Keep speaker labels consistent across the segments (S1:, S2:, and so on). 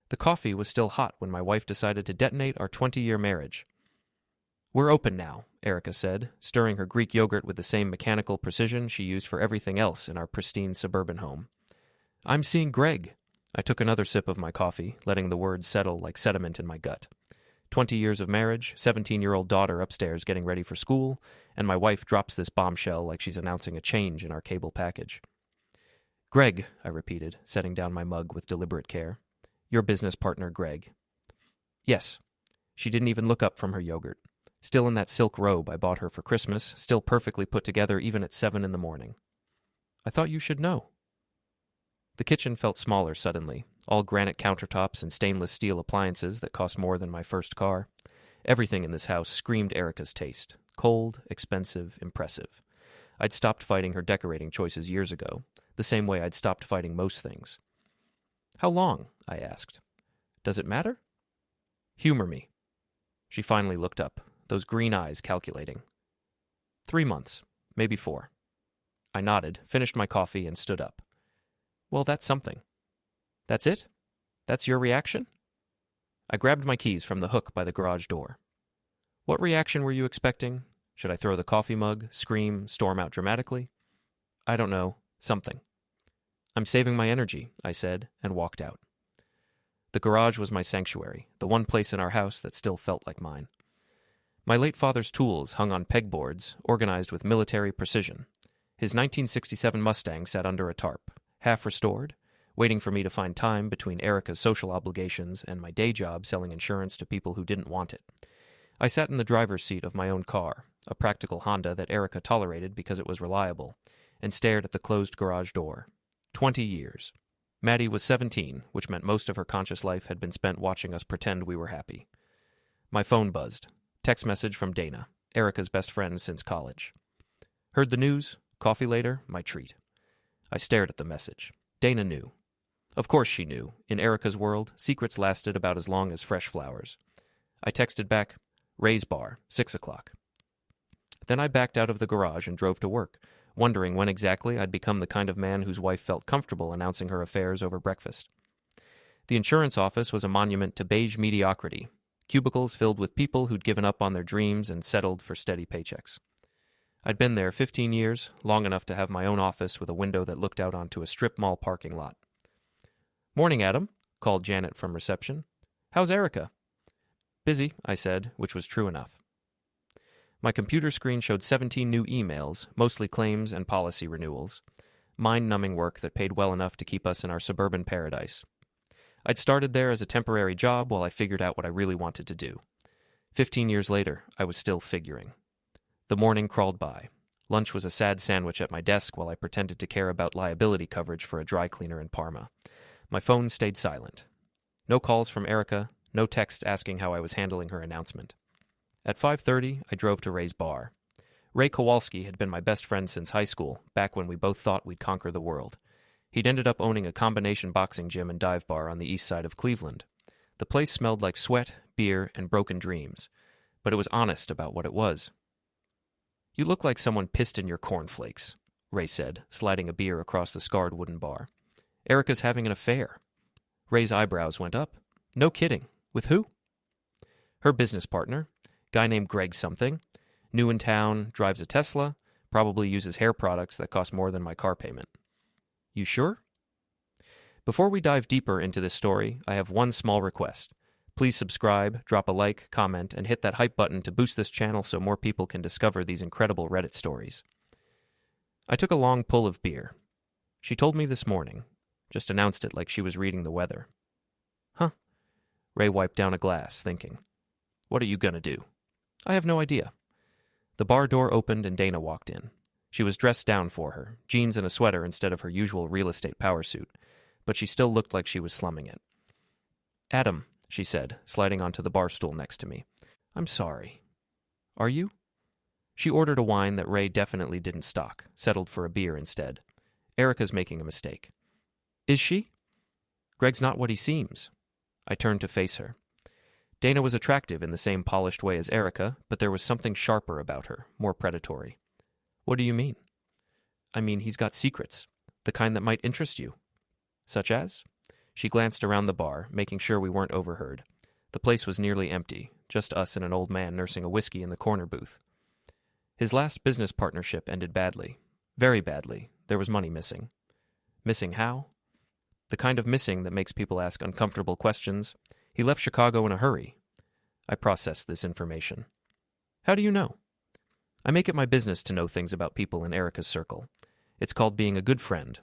S1: The coffee was still hot when my wife decided to detonate our 20-year marriage. "We're open now," Erica said, stirring her Greek yogurt with the same mechanical precision she used for everything else in our pristine suburban home. "I'm seeing Greg." I took another sip of my coffee, letting the words settle like sediment in my gut. 20 years of marriage, 17-year-old daughter upstairs getting ready for school, and my wife drops this bombshell like she's announcing a change in our cable package. "Greg," I repeated, setting down my mug with deliberate care. "Your business partner, Greg." "Yes." She didn't even look up from her yogurt. Still in that silk robe I bought her for Christmas, still perfectly put together even at 7 in the morning. "I thought you should know." The kitchen felt smaller suddenly, all granite countertops and stainless steel appliances that cost more than my first car. Everything in this house screamed Erica's taste. Cold, expensive, impressive. I'd stopped fighting her decorating choices years ago, the same way I'd stopped fighting most things. "How long?" I asked. "Does it matter?" "Humor me." She finally looked up, those green eyes calculating. 3 months, maybe 4. I nodded, finished my coffee, and stood up. "Well, that's something." "That's it? That's your reaction?" I grabbed my keys from the hook by the garage door. "What reaction were you expecting? Should I throw the coffee mug, scream, storm out dramatically?" "I don't know. Something." "I'm saving my energy," I said, and walked out. The garage was my sanctuary, the one place in our house that still felt like mine. My late father's tools hung on pegboards, organized with military precision. His 1967 Mustang sat under a tarp, half restored, waiting for me to find time between Erica's social obligations and my day job selling insurance to people who didn't want it. I sat in the driver's seat of my own car, a practical Honda that Erica tolerated because it was reliable, and stared at the closed garage door. 20 years. Maddie was 17, which meant most of her conscious life had been spent watching us pretend we were happy. My phone buzzed. Text message from Dana, Erica's best friend since college. "Heard the news? Coffee later? My treat." I stared at the message. Dana knew. Of course she knew. In Erica's world, secrets lasted about as long as fresh flowers. I texted back, "Ray's bar, 6 o'clock. Then I backed out of the garage and drove to work, wondering when exactly I'd become the kind of man whose wife felt comfortable announcing her affairs over breakfast. The insurance office was a monument to beige mediocrity, cubicles filled with people who'd given up on their dreams and settled for steady paychecks. I'd been there 15 years, long enough to have my own office with a window that looked out onto a strip mall parking lot. "Morning, Adam," called Janet from reception. "How's Erica?" "Busy," I said, which was true enough. My computer screen showed 17 new emails, mostly claims and policy renewals. Mind-numbing work that paid well enough to keep us in our suburban paradise. I'd started there as a temporary job while I figured out what I really wanted to do. 15 years later, I was still figuring. The morning crawled by. Lunch was a sad sandwich at my desk while I pretended to care about liability coverage for a dry cleaner in Parma. My phone stayed silent. No calls from Erica, no texts asking how I was handling her announcement. At 5:30, I drove to Ray's bar. Ray Kowalski had been my best friend since high school, back when we both thought we'd conquer the world. He'd ended up owning a combination boxing gym and dive bar on the east side of Cleveland. The place smelled like sweat, beer, and broken dreams, but it was honest about what it was. "You look like someone pissed in your cornflakes," Ray said, sliding a beer across the scarred wooden bar. "Erica's having an affair." Ray's eyebrows went up. "No kidding. With who?" "Her business partner. Guy named Greg something. New in town, drives a Tesla, probably uses hair products that cost more than my car payment." "You sure?" Before we dive deeper into this story, I have one small request. Please subscribe, drop a like, comment, and hit that hype button to boost this channel so more people can discover these incredible Reddit stories. I took a long pull of beer. "She told me this morning." Just announced it like she was reading the weather. "Huh." Ray wiped down a glass, thinking. "What are you gonna do?" "I have no idea." The bar door opened and Dana walked in. She was dressed down for her, jeans and a sweater instead of her usual real estate power suit, but she still looked like she was slumming it. "Adam," she said, sliding onto the bar stool next to me. "I'm sorry." "Are you?" She ordered a wine that Ray definitely didn't stock, settled for a beer instead. "Erica's making a mistake." "Is she?" "Greg's not what he seems." I turned to face her. Dana was attractive in the same polished way as Erica, but there was something sharper about her, more predatory. "What do you mean?" "I mean, he's got secrets, the kind that might interest you." "Such as?" She glanced around the bar, making sure we weren't overheard. The place was nearly empty, just us and an old man nursing a whiskey in the corner booth. His last business partnership ended badly. Very badly. There was money missing. Missing how? The kind of missing that makes people ask uncomfortable questions. He left Chicago in a hurry. I processed this information. How do you know? I make it my business to know things about people in Erica's circle. It's called being a good friend.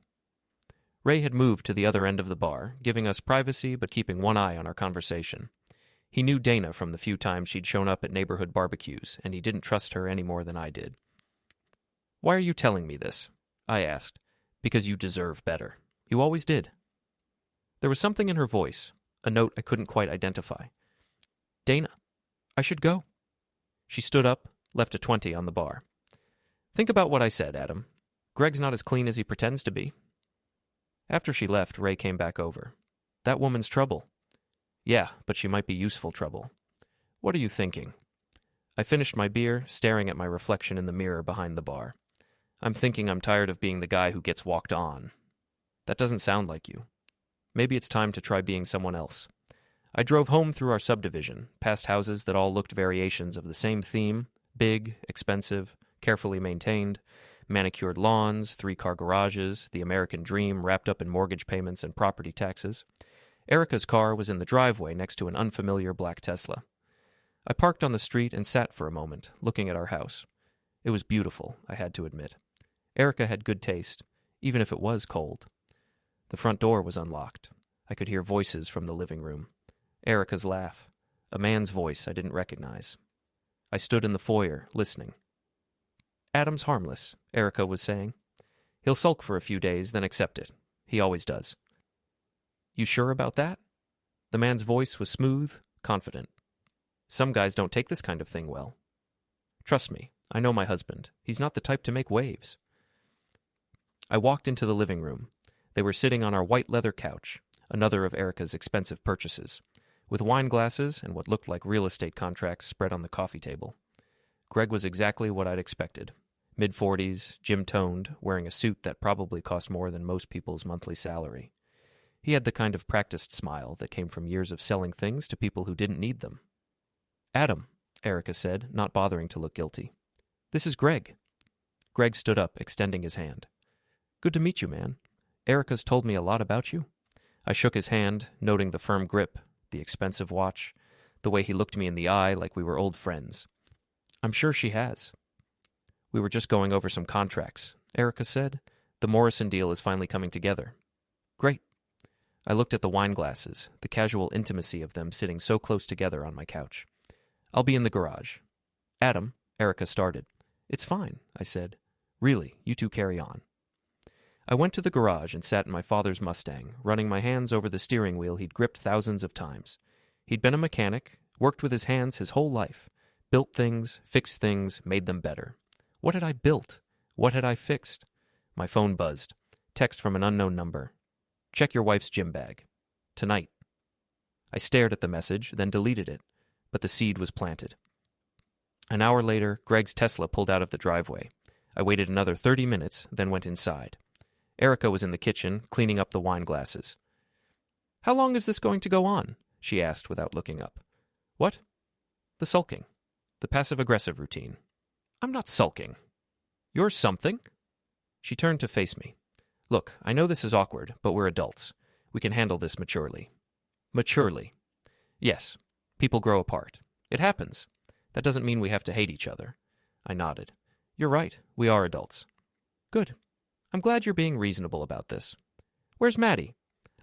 S1: Ray had moved to the other end of the bar, giving us privacy but keeping one eye on our conversation. He knew Dana from the few times she'd shown up at neighborhood barbecues, and he didn't trust her any more than I did. Why are you telling me this? I asked. Because you deserve better. You always did. There was something in her voice, a note I couldn't quite identify. Dana, I should go. She stood up, left a 20 on the bar. Think about what I said, Adam. Greg's not as clean as he pretends to be. After she left, Ray came back over. That woman's trouble. Yeah, but she might be useful trouble. What are you thinking? I finished my beer, staring at my reflection in the mirror behind the bar. I'm thinking I'm tired of being the guy who gets walked on. That doesn't sound like you. Maybe it's time to try being someone else. I drove home through our subdivision, past houses that all looked variations of the same theme, big, expensive, carefully maintained, manicured lawns, 3-car garages, the American dream wrapped up in mortgage payments and property taxes. Erica's car was in the driveway next to an unfamiliar black Tesla. I parked on the street and sat for a moment, looking at our house. It was beautiful, I had to admit. Erica had good taste, even if it was cold. The front door was unlocked. I could hear voices from the living room. Erica's laugh. A man's voice I didn't recognize. I stood in the foyer, listening. Adam's harmless, Erica was saying. He'll sulk for a few days, then accept it. He always does. You sure about that? The man's voice was smooth, confident. Some guys don't take this kind of thing well. Trust me, I know my husband. He's not the type to make waves. I walked into the living room. They were sitting on our white leather couch, another of Erica's expensive purchases, with wine glasses and what looked like real estate contracts spread on the coffee table. Greg was exactly what I'd expected. Mid-40s, gym-toned, wearing a suit that probably cost more than most people's monthly salary. He had the kind of practiced smile that came from years of selling things to people who didn't need them. Adam, Erica said, not bothering to look guilty. This is Greg. Greg stood up, extending his hand. Good to meet you, man. Erica's told me a lot about you. I shook his hand, noting the firm grip, the expensive watch, the way he looked me in the eye like we were old friends. I'm sure she has. We were just going over some contracts, Erica said. The Morrison deal is finally coming together. Great. I looked at the wine glasses, the casual intimacy of them sitting so close together on my couch. I'll be in the garage. Adam, Erica started. It's fine, I said. Really, you two carry on. I went to the garage and sat in my father's Mustang, running my hands over the steering wheel he'd gripped thousands of times. He'd been a mechanic, worked with his hands his whole life, built things, fixed things, made them better. What had I built? What had I fixed? My phone buzzed. Text from an unknown number. Check your wife's gym bag. Tonight. I stared at the message, then deleted it, but the seed was planted. An hour later, Greg's Tesla pulled out of the driveway. I waited another 30 minutes, then went inside. Erica was in the kitchen, cleaning up the wine glasses. How long is this going to go on? She asked without looking up. What? The sulking. The passive-aggressive routine. I'm not sulking. You're something? She turned to face me. Look, I know this is awkward, but we're adults. We can handle this maturely. Maturely. Yes, people grow apart. It happens. That doesn't mean we have to hate each other. I nodded. You're right, we are adults. Good. I'm glad you're being reasonable about this. Where's Maddie?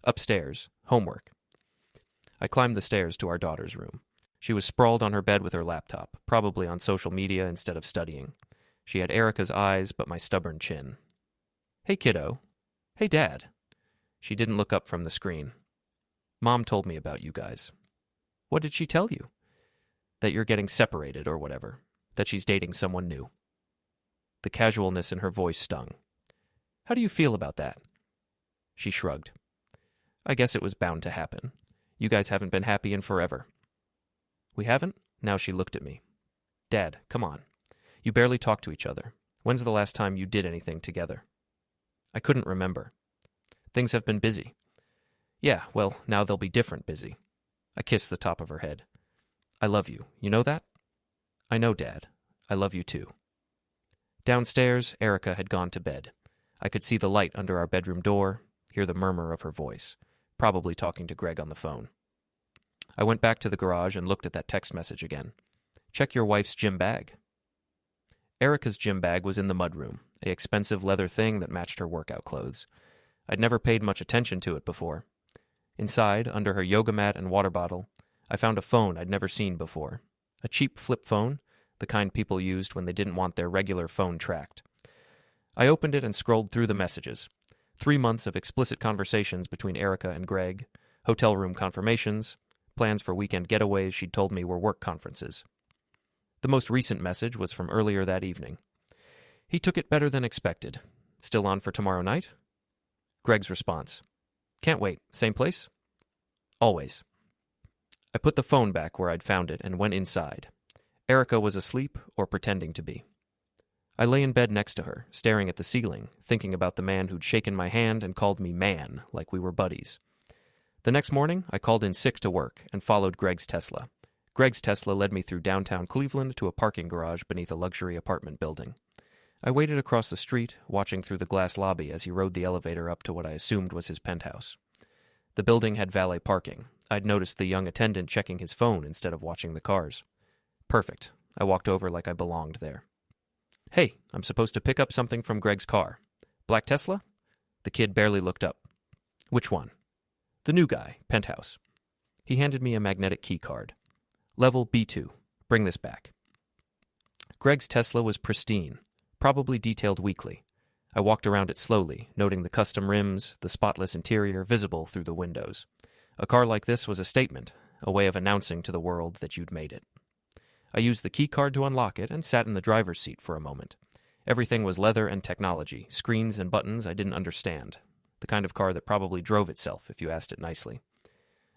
S1: Upstairs. Homework. I climbed the stairs to our daughter's room. She was sprawled on her bed with her laptop, probably on social media instead of studying. She had Erica's eyes, but my stubborn chin. Hey, kiddo. Hey, Dad. She didn't look up from the screen. Mom told me about you guys. What did she tell you? That you're getting separated or whatever. That she's dating someone new. The casualness in her voice stung. How do you feel about that? She shrugged. I guess it was bound to happen. You guys haven't been happy in forever. We haven't? Now she looked at me. Dad, come on. You barely talk to each other. When's the last time you did anything together? I couldn't remember. Things have been busy. Yeah, well, now they'll be different busy. I kissed the top of her head. I love you. You know that? I know, Dad. I love you too. Downstairs, Erica had gone to bed. I could see the light under our bedroom door, hear the murmur of her voice, probably talking to Greg on the phone. I went back to the garage and looked at that text message again. Check your wife's gym bag. Erica's gym bag was in the mudroom, an expensive leather thing that matched her workout clothes. I'd never paid much attention to it before. Inside, under her yoga mat and water bottle, I found a phone I'd never seen before. A cheap flip phone, the kind people used when they didn't want their regular phone tracked. I opened it and scrolled through the messages. 3 months of explicit conversations between Erica and Greg, hotel room confirmations, plans for weekend getaways she'd told me were work conferences. The most recent message was from earlier that evening. He took it better than expected. Still on for tomorrow night? Greg's response. Can't wait. Same place? Always. I put the phone back where I'd found it and went inside. Erica was asleep or pretending to be. I lay in bed next to her, staring at the ceiling, thinking about the man who'd shaken my hand and called me man, like we were buddies. The next morning, I called in sick to work and followed Greg's Tesla. Greg's Tesla led me through downtown Cleveland to a parking garage beneath a luxury apartment building. I waited across the street, watching through the glass lobby as he rode the elevator up to what I assumed was his penthouse. The building had valet parking. I'd noticed the young attendant checking his phone instead of watching the cars. Perfect. I walked over like I belonged there. Hey, I'm supposed to pick up something from Greg's car. Black Tesla? The kid barely looked up. Which one? The new guy, penthouse. He handed me a magnetic key card. Level B2. Bring this back. Greg's Tesla was pristine, probably detailed weekly. I walked around it slowly, noting the custom rims, the spotless interior visible through the windows. A car like this was a statement, a way of announcing to the world that you'd made it. I used the key card to unlock it and sat in the driver's seat for a moment. Everything was leather and technology, screens and buttons I didn't understand. The kind of car that probably drove itself, if you asked it nicely.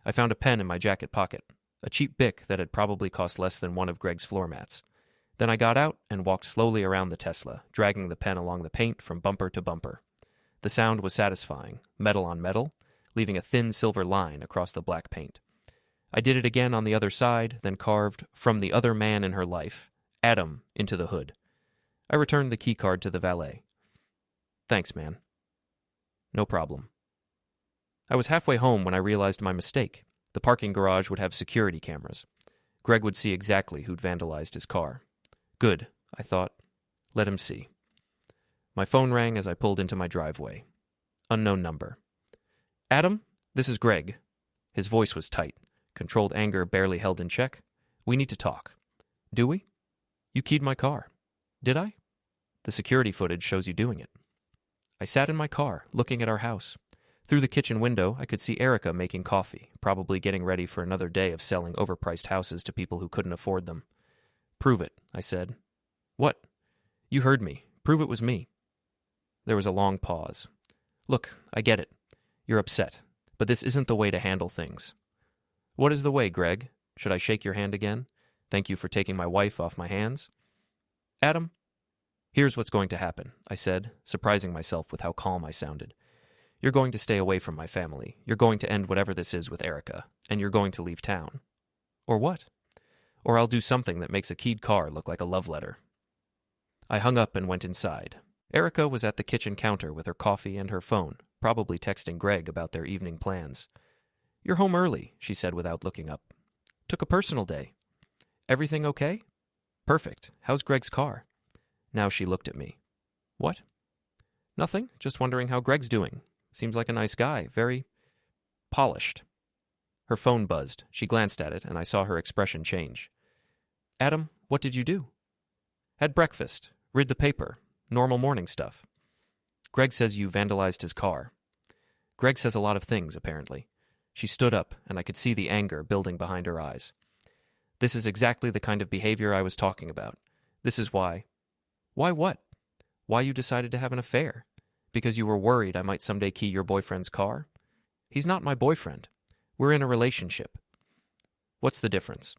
S1: I found a pen in my jacket pocket, a cheap Bic that had probably cost less than one of Greg's floor mats. Then I got out and walked slowly around the Tesla, dragging the pen along the paint from bumper to bumper. The sound was satisfying, metal on metal, leaving a thin silver line across the black paint. I did it again on the other side, then carved, from the other man in her life, Adam, into the hood. I returned the key card to the valet. Thanks, man. No problem. I was halfway home when I realized my mistake. The parking garage would have security cameras. Greg would see exactly who'd vandalized his car. Good, I thought. Let him see. My phone rang as I pulled into my driveway. Unknown number. Adam, this is Greg. His voice was tight. Controlled anger barely held in check. We need to talk. Do we? You keyed my car. Did I? The security footage shows you doing it. I sat in my car, looking at our house. Through the kitchen window, I could see Erica making coffee, probably getting ready for another day of selling overpriced houses to people who couldn't afford them. Prove it, I said. What? You heard me. Prove it was me. There was a long pause. Look, I get it. You're upset, but this isn't the way to handle things. What is the way, Greg? Should I shake your hand again? Thank you for taking my wife off my hands? Adam, here's what's going to happen, I said, surprising myself with how calm I sounded. You're going to stay away from my family. You're going to end whatever this is with Erica, and you're going to leave town. Or what? Or I'll do something that makes a keyed car look like a love letter. I hung up and went inside. Erica was at the kitchen counter with her coffee and her phone, probably texting Greg about their evening plans. You're home early, she said without looking up. Took a personal day. Everything okay? Perfect. How's Greg's car? Now she looked at me. What? Nothing. Just wondering how Greg's doing. Seems like a nice guy. Very polished. Her phone buzzed. She glanced at it, and I saw her expression change. Adam, what did you do? Had breakfast. Read the paper. Normal morning stuff. Greg says you vandalized his car. Greg says a lot of things, apparently. She stood up, and I could see the anger building behind her eyes. This is exactly the kind of behavior I was talking about. This is why. Why what? Why you decided to have an affair? Because you were worried I might someday key your boyfriend's car? He's not my boyfriend. We're in a relationship. What's the difference?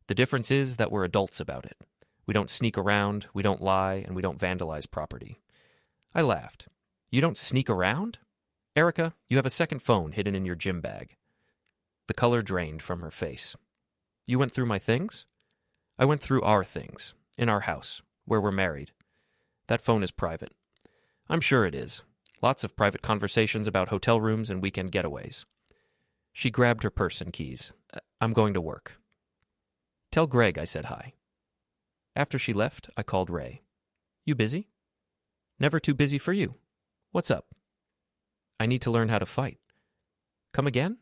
S1: The difference is that we're adults about it. We don't sneak around, we don't lie, and we don't vandalize property. I laughed. You don't sneak around? Erica, you have a second phone hidden in your gym bag. The color drained from her face. You went through my things? I went through our things, in our house, where we're married. That phone is private. I'm sure it is. Lots of private conversations about hotel rooms and weekend getaways. She grabbed her purse and keys. I'm going to work. Tell Greg I said hi. After she left, I called Ray. You busy? Never too busy for you. What's up? I need to learn how to fight. Come again?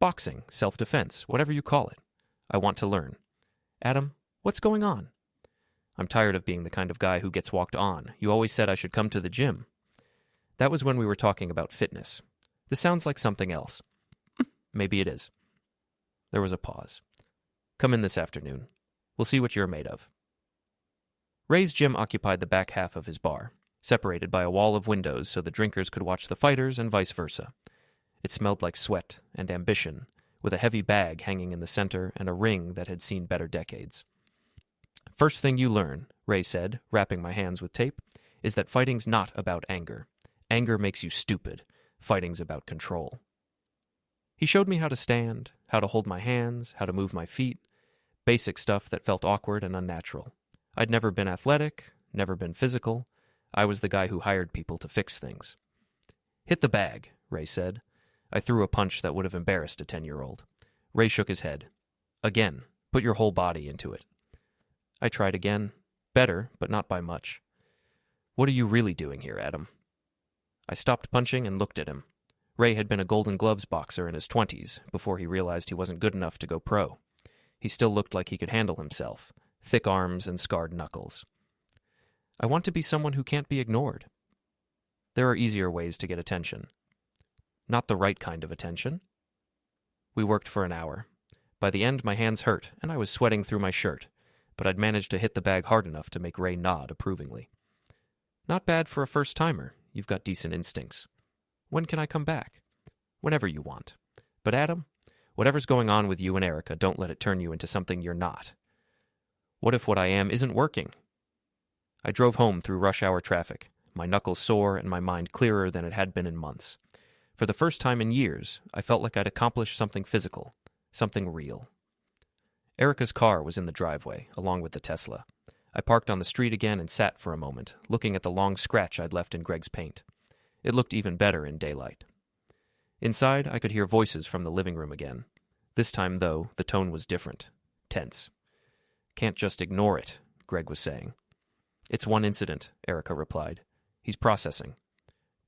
S1: Boxing, self-defense, whatever you call it. I want to learn. Adam, what's going on? I'm tired of being the kind of guy who gets walked on. You always said I should come to the gym. That was when we were talking about fitness. This sounds like something else. Maybe it is. There was a pause. Come in this afternoon. We'll see what you're made of. Ray's gym occupied the back half of his bar, separated by a wall of windows so the drinkers could watch the fighters and vice versa. It smelled like sweat and ambition, with a heavy bag hanging in the center and a ring that had seen better decades. First thing you learn, Ray said, wrapping my hands with tape, is that fighting's not about anger. Anger makes you stupid. Fighting's about control. He showed me how to stand, how to hold my hands, how to move my feet, basic stuff that felt awkward and unnatural. I'd never been athletic, never been physical. I was the guy who hired people to fix things. Hit the bag, Ray said. I threw a punch that would have embarrassed a 10-year-old. Ray shook his head. Again, put your whole body into it. I tried again. Better, but not by much. What are you really doing here, Adam? I stopped punching and looked at him. Ray had been a Golden Gloves boxer in his 20s before he realized he wasn't good enough to go pro. He still looked like he could handle himself, thick arms and scarred knuckles. I want to be someone who can't be ignored. There are easier ways to get attention. Not the right kind of attention. We worked for an hour. By the end, my hands hurt, and I was sweating through my shirt, but I'd managed to hit the bag hard enough to make Ray nod approvingly. Not bad for a first-timer. You've got decent instincts. When can I come back? Whenever you want. But Adam, whatever's going on with you and Erica, don't let it turn you into something you're not. What if what I am isn't working? I drove home through rush hour traffic, my knuckles sore and my mind clearer than it had been in months. For the first time in years, I felt like I'd accomplished something physical, something real. Erica's car was in the driveway, along with the Tesla. I parked on the street again and sat for a moment, looking at the long scratch I'd left in Greg's paint. It looked even better in daylight. Inside, I could hear voices from the living room again. This time, though, the tone was different, tense. Can't just ignore it, Greg was saying. It's one incident, Erica replied. He's processing.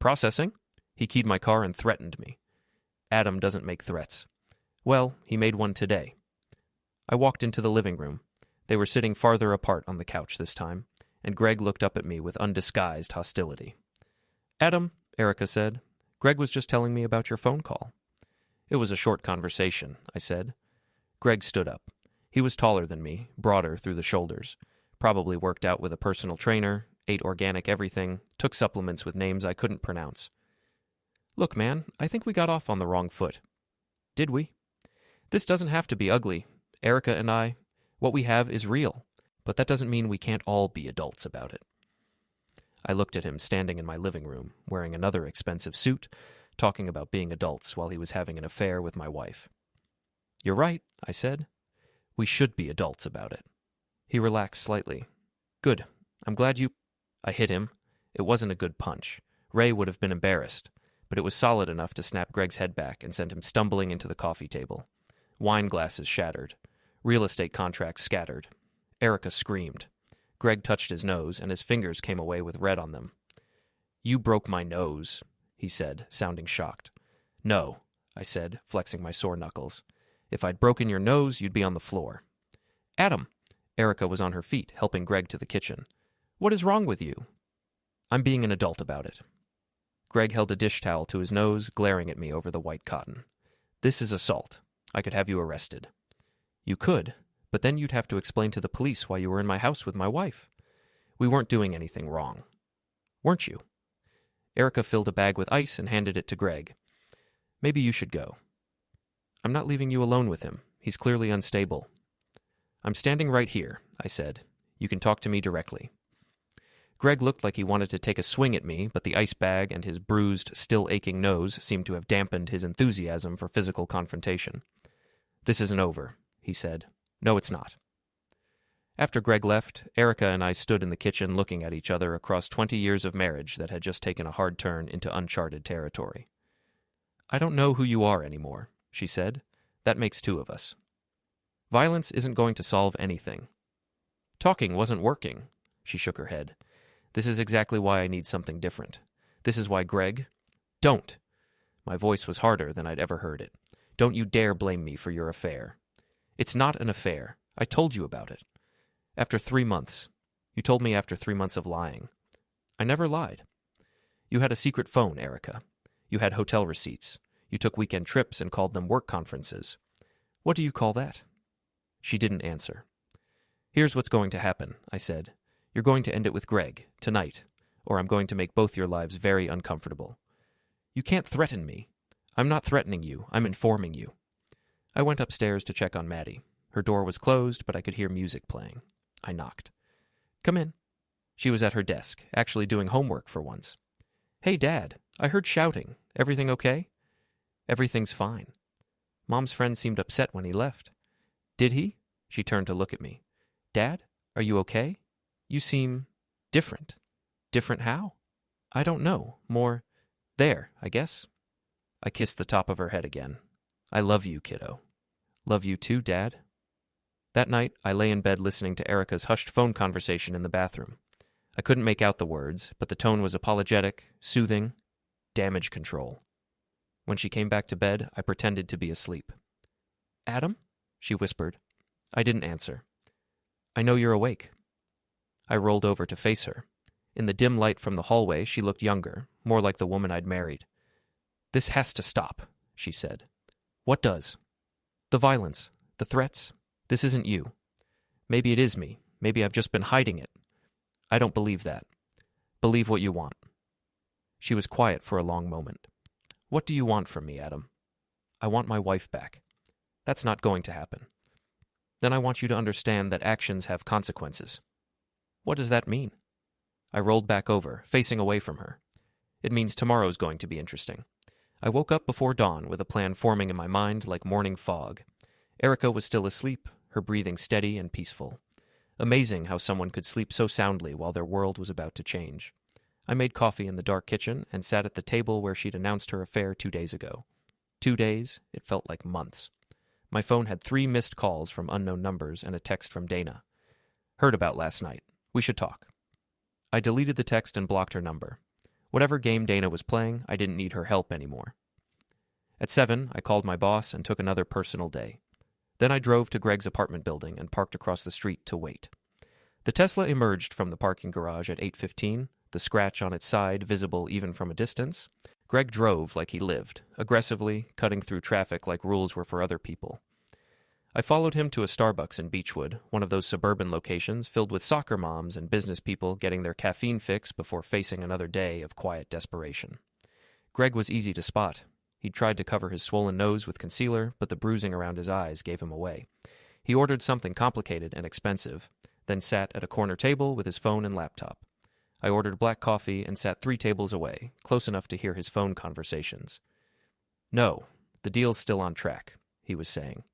S1: Processing? He keyed my car and threatened me. Adam doesn't make threats. Well, he made one today. I walked into the living room. They were sitting farther apart on the couch this time, and Greg looked up at me with undisguised hostility. Adam, Erica said, Greg was just telling me about your phone call. It was a short conversation, I said. Greg stood up. He was taller than me, broader through the shoulders. Probably worked out with a personal trainer, ate organic everything, took supplements with names I couldn't pronounce. Look, man, I think we got off on the wrong foot. Did we? This doesn't have to be ugly. Erica and I, what we have is real, but that doesn't mean we can't all be adults about it. I looked at him standing in my living room, wearing another expensive suit, talking about being adults while he was having an affair with my wife. You're right, I said. We should be adults about it. He relaxed slightly. Good. I'm glad you... I hit him. It wasn't a good punch. Ray would have been embarrassed, but it was solid enough to snap Greg's head back and send him stumbling into the coffee table. Wine glasses shattered. Real estate contracts scattered. Erica screamed. Greg touched his nose, and his fingers came away with red on them. You broke my nose, he said, sounding shocked. No, I said, flexing my sore knuckles. If I'd broken your nose, you'd be on the floor. Adam! Erica was on her feet, helping Greg to the kitchen. What is wrong with you? I'm being an adult about it. Greg held a dish towel to his nose, glaring at me over the white cotton. This is assault. I could have you arrested. You could, but then you'd have to explain to the police why you were in my house with my wife. We weren't doing anything wrong. Weren't you? Erica filled a bag with ice and handed it to Greg. Maybe you should go. I'm not leaving you alone with him. He's clearly unstable. I'm standing right here, I said. You can talk to me directly. Greg looked like he wanted to take a swing at me, but the ice bag and his bruised, still aching nose seemed to have dampened his enthusiasm for physical confrontation. "This isn't over," he said. "No, it's not." After Greg left, Erica and I stood in the kitchen looking at each other across 20 years of marriage that had just taken a hard turn into uncharted territory. "I don't know who you are anymore," she said. "That makes two of us. Violence isn't going to solve anything. Talking wasn't working." She shook her head. "This is exactly why I need something different. This is why Greg—" "Don't!" My voice was harder than I'd ever heard it. "Don't you dare blame me for your affair. It's not an affair. I told you about it. After 3 months. You told me after 3 months of lying. I never lied. You had a secret phone, Erica. You had hotel receipts. You took weekend trips and called them work conferences. What do you call that?" She didn't answer. "Here's what's going to happen," I said. "You're going to end it with Greg, tonight, or I'm going to make both your lives very uncomfortable. You can't threaten me. I'm not threatening you. I'm informing you." I went upstairs to check on Maddie. Her door was closed, but I could hear music playing. I knocked. "Come in." She was at her desk, actually doing homework for once. "Hey, Dad, I heard shouting. Everything okay?" "Everything's fine." Mom's friend seemed upset when he left. "Did he?" She turned to look at me. "Dad, are you okay? You seem different." "Different how?" "I don't know. More there, I guess." I kissed the top of her head again. "I love you, kiddo." "Love you too, Dad." That night, I lay in bed listening to Erica's hushed phone conversation in the bathroom. I couldn't make out the words, but the tone was apologetic, soothing, damage control. When she came back to bed, I pretended to be asleep. "Adam?" she whispered. I didn't answer. "I know you're awake." I rolled over to face her. In the dim light from the hallway, she looked younger, more like the woman I'd married. "This has to stop," she said. "What does?" "The violence, the threats. This isn't you. Maybe it is me. Maybe I've just been hiding it. I don't believe that. Believe what you want." She was quiet for a long moment. "What do you want from me, Adam?" "I want my wife back." "That's not going to happen." "Then I want you to understand that actions have consequences." "What does that mean?" I rolled back over, facing away from her. "It means tomorrow's going to be interesting." I woke up before dawn with a plan forming in my mind like morning fog. Erica was still asleep, her breathing steady and peaceful. Amazing how someone could sleep so soundly while their world was about to change. I made coffee in the dark kitchen and sat at the table where she'd announced her affair 2 days ago. 2 days, it felt like months. My phone had 3 missed calls from unknown numbers and a text from Dana. "Heard about last night. We should talk." I deleted the text and blocked her number. Whatever game Dana was playing, I didn't need her help anymore. At 7, I called my boss and took another personal day. Then I drove to Greg's apartment building and parked across the street to wait. The Tesla emerged from the parking garage at 8:15, the scratch on its side visible even from a distance. Greg drove like he lived, aggressively, cutting through traffic like rules were for other people. I followed him to a Starbucks in Beechwood, one of those suburban locations filled with soccer moms and business people getting their caffeine fix before facing another day of quiet desperation. Greg was easy to spot. He'd tried to cover his swollen nose with concealer, but the bruising around his eyes gave him away. He ordered something complicated and expensive, then sat at a corner table with his phone and laptop. I ordered black coffee and sat 3 tables away, close enough to hear his phone conversations. "No, the deal's still on track," he was saying.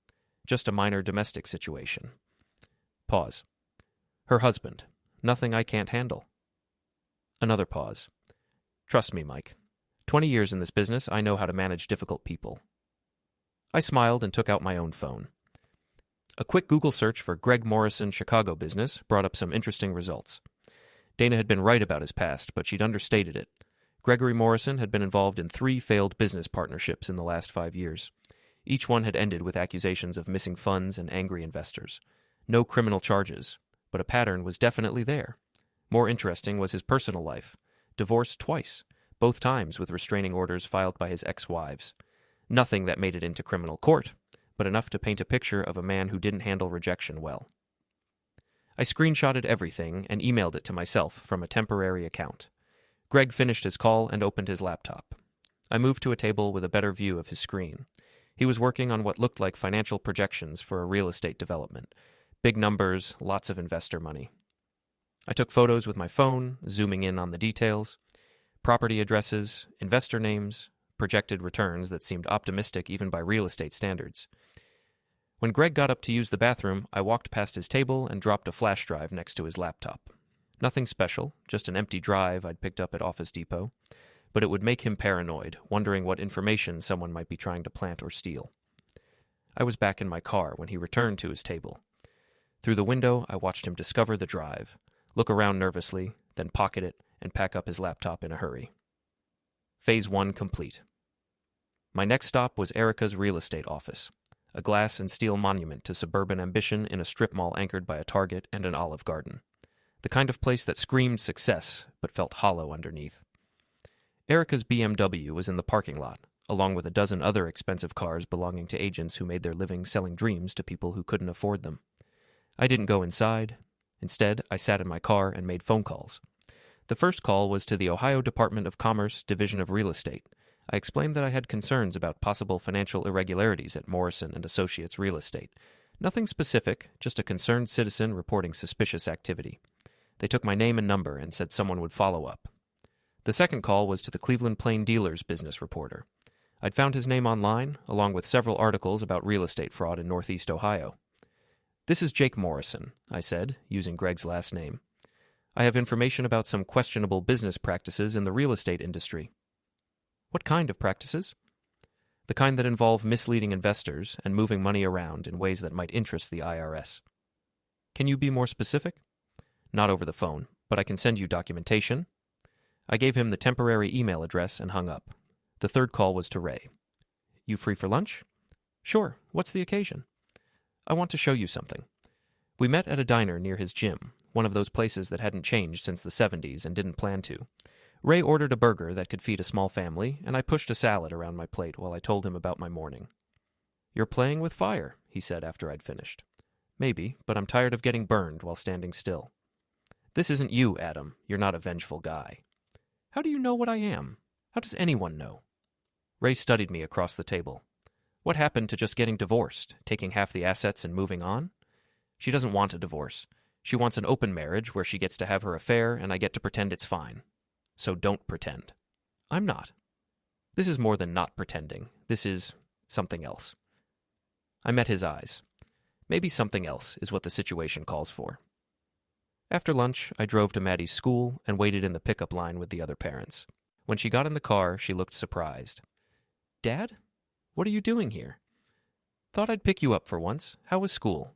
S1: "Just a minor domestic situation." Pause. "Her husband. Nothing I can't handle." Another pause. "Trust me, Mike. 20 years in this business, I know how to manage difficult people." I smiled and took out my own phone. A quick Google search for Greg Morrison Chicago business brought up some interesting results. Dana had been right about his past, but she'd understated it. Gregory Morrison had been involved in 3 failed business partnerships in the last 5 years. Each one had ended with accusations of missing funds and angry investors. No criminal charges, but a pattern was definitely there. More interesting was his personal life. Divorced twice, both times with restraining orders filed by his ex-wives. Nothing that made it into criminal court, but enough to paint a picture of a man who didn't handle rejection well. I screenshotted everything and emailed it to myself from a temporary account. Greg finished his call and opened his laptop. I moved to a table with a better view of his screen. He was working on what looked like financial projections for a real estate development. Big numbers, lots of investor money. I took photos with my phone, zooming in on the details, property addresses, investor names, projected returns that seemed optimistic even by real estate standards. When Greg got up to use the bathroom, I walked past his table and dropped a flash drive next to his laptop. Nothing special, just an empty drive I'd picked up at Office Depot, but it would make him paranoid, wondering what information someone might be trying to plant or steal. I was back in my car when he returned to his table. Through the window, I watched him discover the drive, look around nervously, then pocket it and pack up his laptop in a hurry. Phase 1 complete. My next stop was Erica's real estate office, a glass and steel monument to suburban ambition in a strip mall anchored by a Target and an Olive Garden. The kind of place that screamed success, but felt hollow underneath. Erica's BMW was in the parking lot, along with a dozen other expensive cars belonging to agents who made their living selling dreams to people who couldn't afford them. I didn't go inside. Instead, I sat in my car and made phone calls. The first call was to the Ohio Department of Commerce Division of Real Estate. I explained that I had concerns about possible financial irregularities at Morrison & Associates Real Estate. Nothing specific, just a concerned citizen reporting suspicious activity. They took my name and number and said someone would follow up. The second call was to the Cleveland Plain Dealer's business reporter. I'd found his name online, along with several articles about real estate fraud in Northeast Ohio. "This is Jake Morrison," I said, using Greg's last name. "I have information about some questionable business practices in the real estate industry." "What kind of practices?" "The kind that involve misleading investors and moving money around in ways that might interest the IRS." "Can you be more specific?" "Not over the phone, but I can send you documentation." I gave him the temporary email address and hung up. The third call was to Ray. "You free for lunch?" "Sure. What's the occasion?" "I want to show you something." We met at a diner near his gym, one of those places that hadn't changed since the 70s and didn't plan to. Ray ordered a burger that could feed a small family, and I pushed a salad around my plate while I told him about my morning. "You're playing with fire," he said after I'd finished. "Maybe, but I'm tired of getting burned while standing still." "This isn't you, Adam. You're not a vengeful guy." "How do you know what I am? How does anyone know?" Ray studied me across the table. "What happened to just getting divorced, taking half the assets and moving on?" "She doesn't want a divorce. She wants an open marriage where she gets to have her affair and I get to pretend it's fine. So don't pretend." "I'm not." "This is more than not pretending. This is something else." I met his eyes. Maybe something else is what the situation calls for. After lunch, I drove to Maddie's school and waited in the pickup line with the other parents. When she got in the car, she looked surprised. "Dad? What are you doing here?" "Thought I'd pick you up for once. How was school?"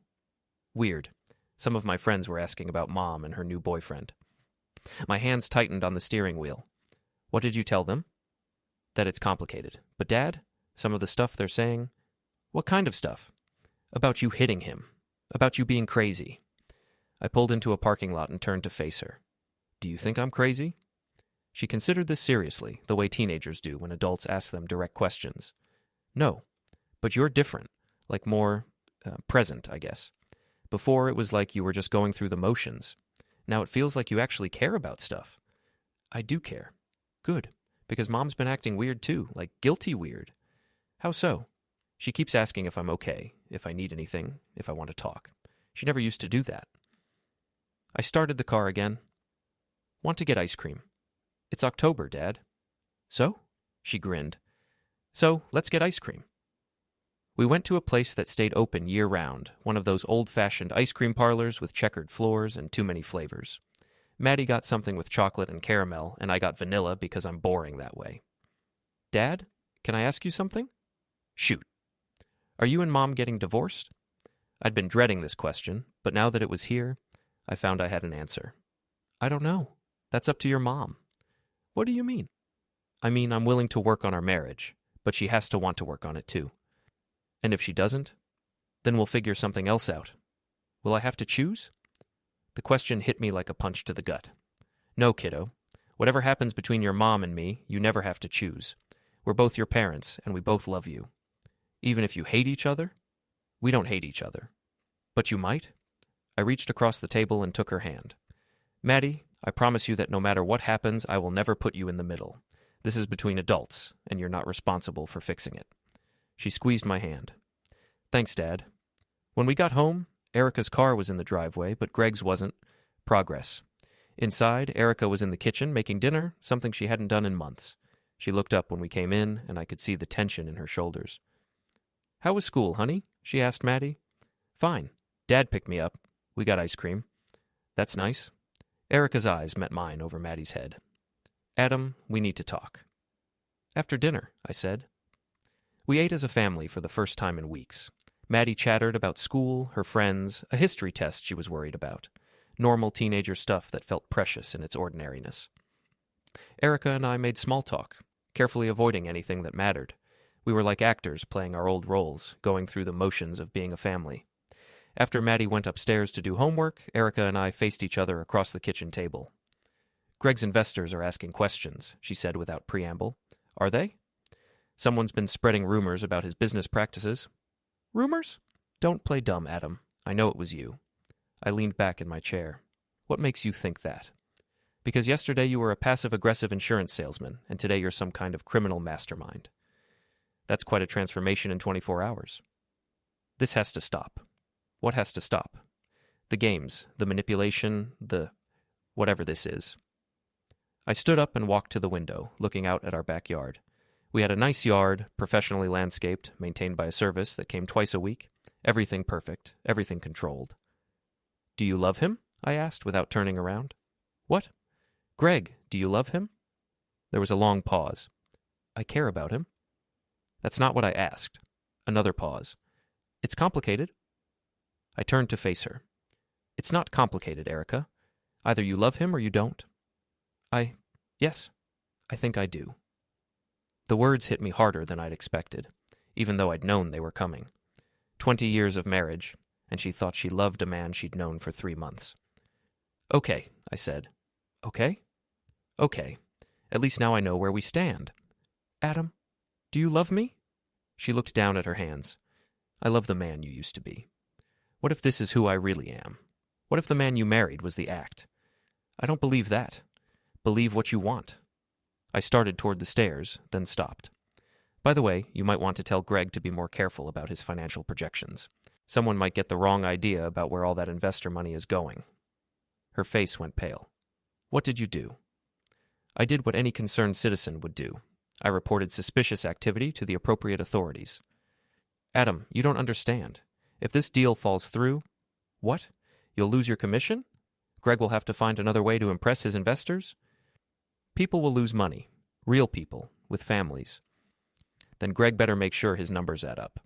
S1: "Weird. Some of my friends were asking about Mom and her new boyfriend." My hands tightened on the steering wheel. "What did you tell them?" "That it's complicated. But Dad, some of the stuff they're saying..." "What kind of stuff?" "About you hitting him. About you being crazy." I pulled into a parking lot and turned to face her. "Do you think I'm crazy?" She considered this seriously, the way teenagers do when adults ask them direct questions. "No, but you're different, like more present, I guess. Before, it was like you were just going through the motions. Now it feels like you actually care about stuff." "I do care." "Good, because Mom's been acting weird too, like guilty weird." "How so?" "She keeps asking if I'm okay, if I need anything, if I want to talk. She never used to do that." I started the car again. "Want to get ice cream." "It's October, Dad." "So?" She grinned. "So, let's get ice cream." We went to a place that stayed open year-round, one of those old-fashioned ice cream parlors with checkered floors and too many flavors. Maddie got something with chocolate and caramel, and I got vanilla because I'm boring that way. "Dad, can I ask you something?" "Shoot." "Are you and Mom getting divorced?" I'd been dreading this question, but now that it was here, I found I had an answer. "I don't know. That's up to your mom." "What do you mean?" "I mean, I'm willing to work on our marriage, but she has to want to work on it too. And if she doesn't, then we'll figure something else out. Will I have to choose?" The question hit me like a punch to the gut. "No, kiddo. Whatever happens between your mom and me, you never have to choose. We're both your parents, and we both love you. Even if you hate each other?" "We don't hate each other." "But you might?" I reached across the table and took her hand. "Maddie, I promise you that no matter what happens, I will never put you in the middle. This is between adults, and you're not responsible for fixing it." She squeezed my hand. "Thanks, Dad." When we got home, Erica's car was in the driveway, but Greg's wasn't. Progress. Inside, Erica was in the kitchen making dinner, something she hadn't done in months. She looked up when we came in, and I could see the tension in her shoulders. "How was school, honey?" she asked Maddie. "Fine. Dad picked me up. We got ice cream." "That's nice." Erica's eyes met mine over Maddie's head. "Adam, we need to talk." "After dinner," I said. We ate as a family for the first time in weeks. Maddie chattered about school, her friends, a history test she was worried about. Normal teenager stuff that felt precious in its ordinariness. Erica and I made small talk, carefully avoiding anything that mattered. We were like actors playing our old roles, going through the motions of being a family. After Maddie went upstairs to do homework, Erica and I faced each other across the kitchen table. "Greg's investors are asking questions," she said without preamble. "Are they?" "Someone's been spreading rumors about his business practices." "Rumors?" "Don't play dumb, Adam. I know it was you." I leaned back in my chair. "What makes you think that?" "Because yesterday you were a passive-aggressive insurance salesman, and today you're some kind of criminal mastermind." "That's quite a transformation in 24 hours. This has to stop." "What has to stop?" "The games, the manipulation, the whatever this is." I stood up and walked to the window, looking out at our backyard. We had a nice yard, professionally landscaped, maintained by a service that came twice a week. Everything perfect, everything controlled. "Do you love him?" I asked without turning around. "What?" "Greg, do you love him?" There was a long pause. "I care about him." "That's not what I asked." Another pause. "It's complicated." I turned to face her. "It's not complicated, Erica. Either you love him or you don't." Yes, I think I do." The words hit me harder than I'd expected, even though I'd known they were coming. 20 years of marriage, and she thought she loved a man she'd known for 3 months. "Okay," I said. "Okay?" "Okay. At least now I know where we stand." "Adam, do you love me?" She looked down at her hands. "I love the man you used to be. What if this is who I really am? What if the man you married was the act? I don't believe that. Believe what you want." I started toward the stairs, then stopped. "By the way, you might want to tell Greg to be more careful about his financial projections. Someone might get the wrong idea about where all that investor money is going." Her face went pale. "What did you do?" "I did what any concerned citizen would do. I reported suspicious activity to the appropriate authorities." "Adam, you don't understand. If this deal falls through..." "What? You'll lose your commission? Greg will have to find another way to impress his investors?" "People will lose money. Real people, with families. Then Greg better make sure his numbers add up."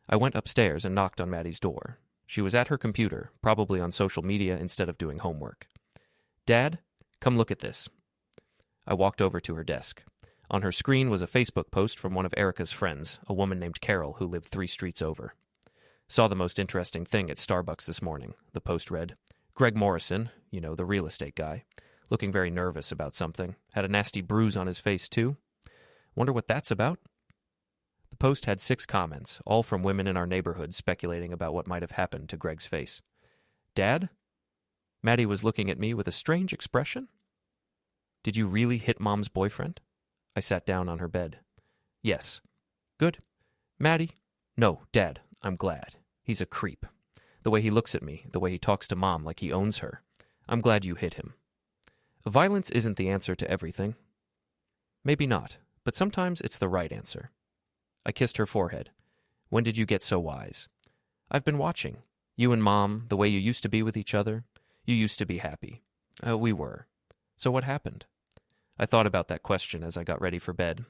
S1: I went upstairs and knocked on Maddie's door. She was at her computer, probably on social media instead of doing homework. "Dad, come look at this." I walked over to her desk. On her screen was a Facebook post from one of Erica's friends, a woman named Carol who lived 3 streets over. "Saw the most interesting thing at Starbucks this morning," the post read. "Greg Morrison, the real estate guy, looking very nervous about something. Had a nasty bruise on his face, too. Wonder what that's about?" The post had 6 comments, all from women in our neighborhood speculating about what might have happened to Greg's face. "Dad?" Maddie was looking at me with a strange expression. "Did you really hit Mom's boyfriend?" I sat down on her bed. "Yes." "Good." "Maddie?" "No, Dad, I'm glad. He's a creep. The way he looks at me, the way he talks to Mom like he owns her. I'm glad you hit him." "Violence isn't the answer to everything." "Maybe not, but sometimes it's the right answer." I kissed her forehead. "When did you get so wise?" "I've been watching. You and Mom, the way you used to be with each other. You used to be happy." We were." "So what happened?" I thought about that question as I got ready for bed.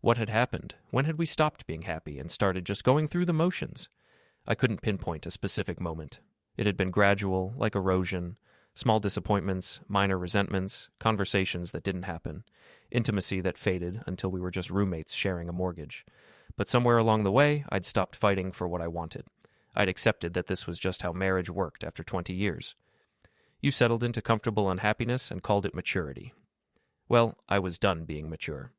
S1: What had happened? When had we stopped being happy and started just going through the motions? I couldn't pinpoint a specific moment. It had been gradual, like erosion, small disappointments, minor resentments, conversations that didn't happen, intimacy that faded until we were just roommates sharing a mortgage. But somewhere along the way, I'd stopped fighting for what I wanted. I'd accepted that this was just how marriage worked after 20 years. You settled into comfortable unhappiness and called it maturity. Well, I was done being mature.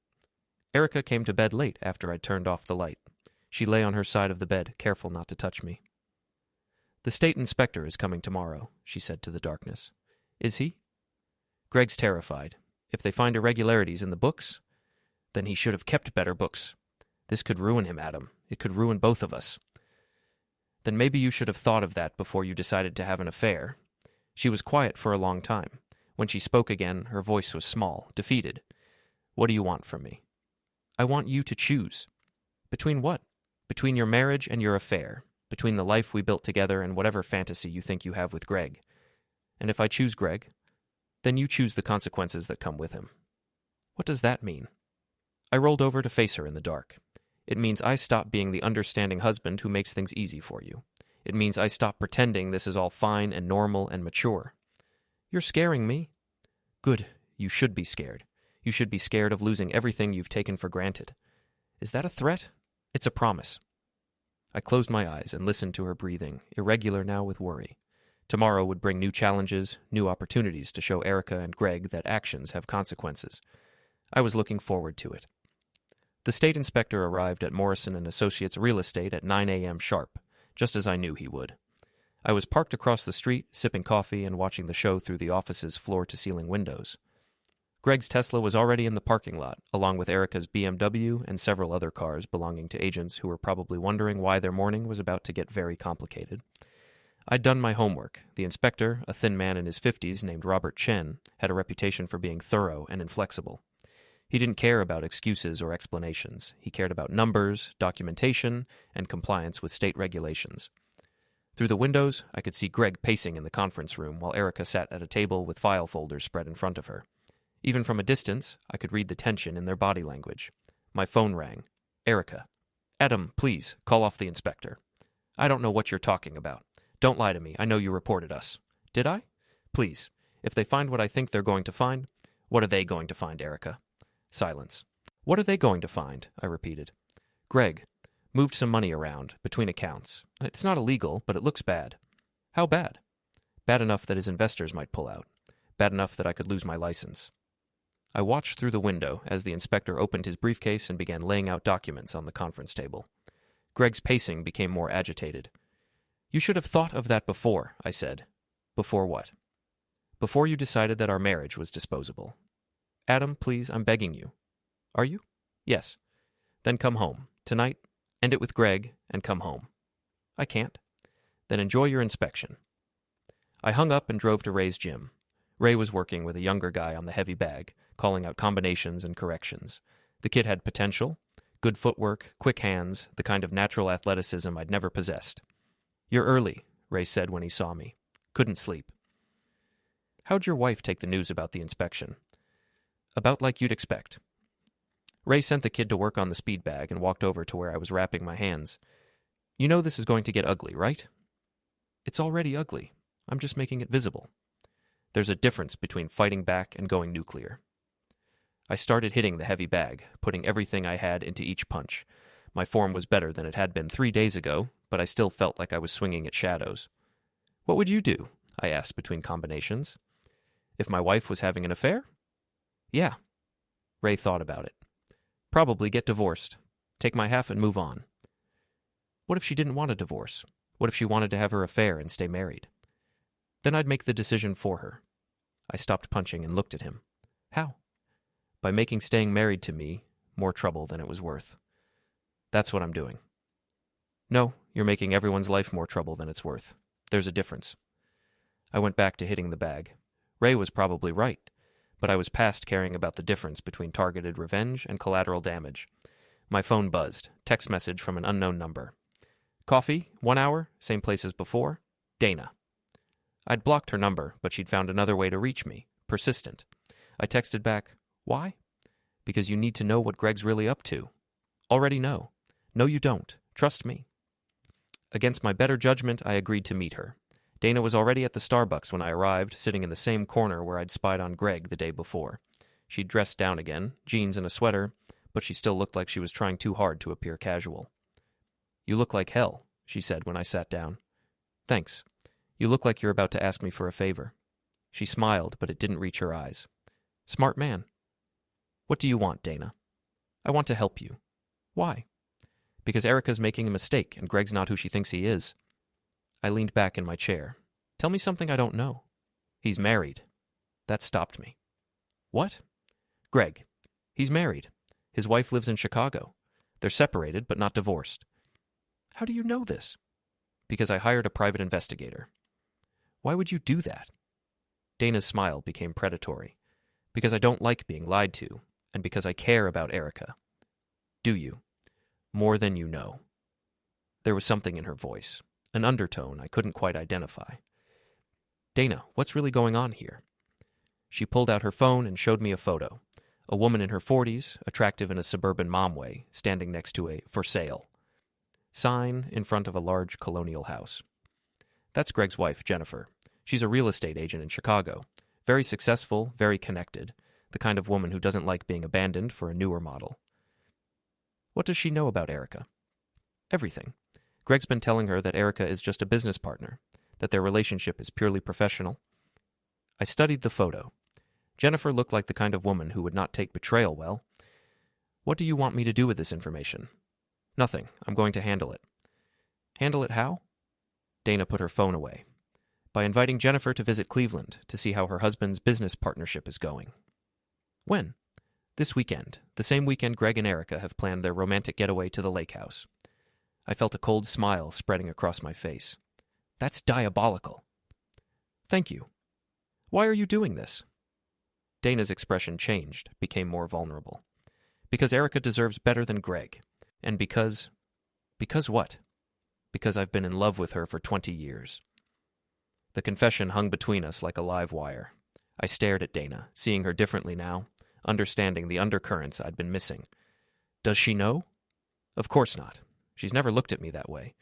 S1: Erica came to bed late after I'd turned off the light. She lay on her side of the bed, careful not to touch me. "The state inspector is coming tomorrow," she said to the darkness. "Is he?" "Greg's terrified. If they find irregularities in the books, then he should have kept better books. This could ruin him, Adam. It could ruin both of us." "Then maybe you should have thought of that before you decided to have an affair." She was quiet for a long time. When she spoke again, her voice was small, defeated. "What do you want from me?" "I want you to choose." "Between what?" "Between your marriage and your affair. Between the life we built together and whatever fantasy you think you have with Greg. And if I choose Greg, then you choose the consequences that come with him." "What does that mean?" I rolled over to face her in the dark. "It means I stop being the understanding husband who makes things easy for you. It means I stop pretending this is all fine and normal and mature." "You're scaring me." "Good. You should be scared. You should be scared of losing everything you've taken for granted." "Is that a threat?" "It's a promise." I closed my eyes and listened to her breathing, irregular now with worry. Tomorrow would bring new challenges, new opportunities to show Erica and Greg that actions have consequences. I was looking forward to it. The state inspector arrived at Morrison & Associates Real Estate at 9 a.m. sharp, just as I knew he would. I was parked across the street, sipping coffee and watching the show through the office's floor-to-ceiling windows. Greg's Tesla was already in the parking lot, along with Erica's BMW and several other cars belonging to agents who were probably wondering why their morning was about to get very complicated. I'd done my homework. The inspector, a thin man in his 50s named Robert Chen, had a reputation for being thorough and inflexible. He didn't care about excuses or explanations. He cared about numbers, documentation, and compliance with state regulations. Through the windows, I could see Greg pacing in the conference room while Erica sat at a table with file folders spread in front of her. Even from a distance, I could read the tension in their body language. My phone rang. "Erica." "Adam, please, call off the inspector." "I don't know what you're talking about. Don't lie to me. I know you reported us." "Did I?" "Please. If they find what I think they're going to find..." "What are they going to find, Erica?" Silence. "What are they going to find?" I repeated. "Greg moved some money around, between accounts. It's not illegal, but it looks bad." "How bad?" "Bad enough that his investors might pull out. Bad enough that I could lose my license." I watched through the window as the inspector opened his briefcase and began laying out documents on the conference table. Greg's pacing became more agitated. "You should have thought of that before," I said. "Before what?" "Before you decided that our marriage was disposable." "Adam, please, I'm begging you." "Are you?" "Yes." "Then come home. Tonight, end it with Greg, and come home." "I can't." "Then enjoy your inspection." I hung up and drove to Ray's gym. Ray was working with a younger guy on the heavy bag, calling out combinations and corrections. The kid had potential, good footwork, quick hands, the kind of natural athleticism I'd never possessed. "You're early," Ray said when he saw me. "Couldn't sleep." "How'd your wife take the news about the inspection?" "About like you'd expect." Ray sent the kid to work on the speed bag and walked over to where I was wrapping my hands. "You know this is going to get ugly, right?" "It's already ugly. I'm just making it visible." "There's a difference between fighting back and going nuclear." I started hitting the heavy bag, putting everything I had into each punch. My form was better than it had been 3 days ago, but I still felt like I was swinging at shadows. "What would you do?" I asked between combinations. "If my wife was having an affair?" "Yeah." Ray thought about it. "Probably get divorced. Take my half and move on." "What if she didn't want a divorce? What if she wanted to have her affair and stay married?" "Then I'd make the decision for her." I stopped punching and looked at him. "How?" "By making staying married to me more trouble than it was worth. That's what I'm doing." "No, you're making everyone's life more trouble than it's worth. There's a difference." I went back to hitting the bag. Ray was probably right, but I was past caring about the difference between targeted revenge and collateral damage. My phone buzzed. Text message from an unknown number. "Coffee, 1 hour, same place as before. Dana." I'd blocked her number, but she'd found another way to reach me. Persistent. I texted back, "Why?" "Because you need to know what Greg's really up to." "Already know." "No, you don't. Trust me." Against my better judgment, I agreed to meet her. Dana was already at the Starbucks when I arrived, sitting in the same corner where I'd spied on Greg the day before. She'd dressed down again, jeans and a sweater, but she still looked like she was trying too hard to appear casual. "You look like hell," she said when I sat down. "Thanks. You look like you're about to ask me for a favor." She smiled, but it didn't reach her eyes. "Smart man." "What do you want, Dana?" "I want to help you." "Why?" "Because Erica's making a mistake and Greg's not who she thinks he is." I leaned back in my chair. "Tell me something I don't know." "He's married." That stopped me. "What?" "Greg. He's married. His wife lives in Chicago. They're separated, but not divorced." "How do you know this?" "Because I hired a private investigator." "Why would you do that?" Dana's smile became predatory. Because I don't like being lied to, and because I care about Erica. Do you? More than you know. There was something in her voice, an undertone I couldn't quite identify. Dana, what's really going on here? She pulled out her phone and showed me a photo. A woman in her 40s, attractive in a suburban mom way, standing next to a "for sale" sign in front of a large colonial house. That's Greg's wife, Jennifer. She's a real estate agent in Chicago. Very successful, very connected. The kind of woman who doesn't like being abandoned for a newer model. What does she know about Erica? Everything. Greg's been telling her that Erica is just a business partner, that their relationship is purely professional. I studied the photo. Jennifer looked like the kind of woman who would not take betrayal well. What do you want me to do with this information? Nothing. I'm going to handle it. Handle it how? Dana put her phone away. By inviting Jennifer to visit Cleveland to see how her husband's business partnership is going. When? This weekend, the same weekend Greg and Erica have planned their romantic getaway to the lake house. I felt a cold smile spreading across my face. That's diabolical. Thank you. Why are you doing this? Dana's expression changed, became more vulnerable. Because Erica deserves better than Greg. And because... Because what? Because I've been in love with her for 20 years. The confession hung between us like a live wire. I stared at Dana, seeing her differently now, understanding the undercurrents I'd been missing. Does she know? Of course not. She's never looked at me that way.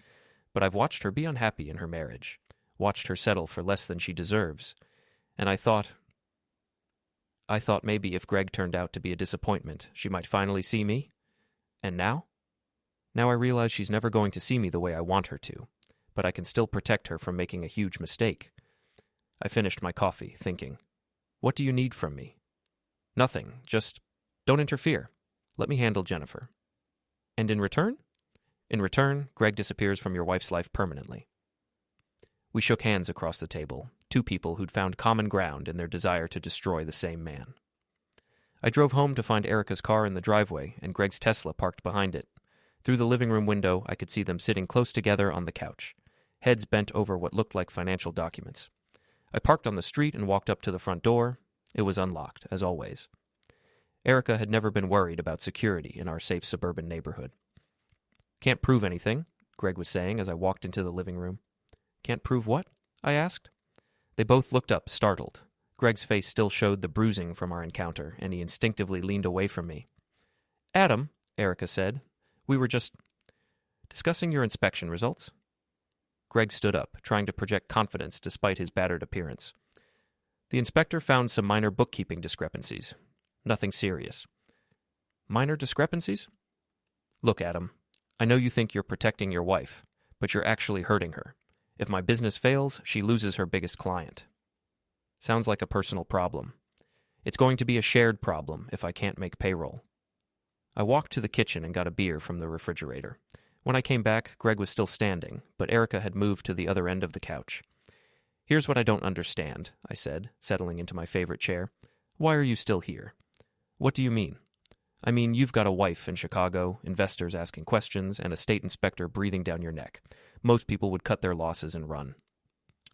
S1: But I've watched her be unhappy in her marriage, watched her settle for less than she deserves, and I thought maybe if Greg turned out to be a disappointment, she might finally see me. And now? Now I realize she's never going to see me the way I want her to, but I can still protect her from making a huge mistake. I finished my coffee, thinking, what do you need from me? Nothing, just don't interfere. Let me handle Jennifer. And in return? In return, Greg disappears from your wife's life permanently. We shook hands across the table, two people who'd found common ground in their desire to destroy the same man. I drove home to find Erica's car in the driveway and Greg's Tesla parked behind it. Through the living room window, I could see them sitting close together on the couch, heads bent over what looked like financial documents. I parked on the street and walked up to the front door. It was unlocked, as always. Erica had never been worried about security in our safe suburban neighborhood. Can't prove anything, Greg was saying as I walked into the living room. Can't prove what? I asked. They both looked up, startled. Greg's face still showed the bruising from our encounter, and he instinctively leaned away from me. Adam, Erica said, we were just discussing your inspection results. Greg stood up, trying to project confidence despite his battered appearance. The inspector found some minor bookkeeping discrepancies. Nothing serious. Minor discrepancies? Look, Adam, I know you think you're protecting your wife, but you're actually hurting her. If my business fails, she loses her biggest client. Sounds like a personal problem. It's going to be a shared problem if I can't make payroll. I walked to the kitchen and got a beer from the refrigerator. When I came back, Greg was still standing, but Erica had moved to the other end of the couch. Here's what I don't understand, I said, settling into my favorite chair. Why are you still here? What do you mean? I mean, you've got a wife in Chicago, investors asking questions, and a state inspector breathing down your neck. Most people would cut their losses and run.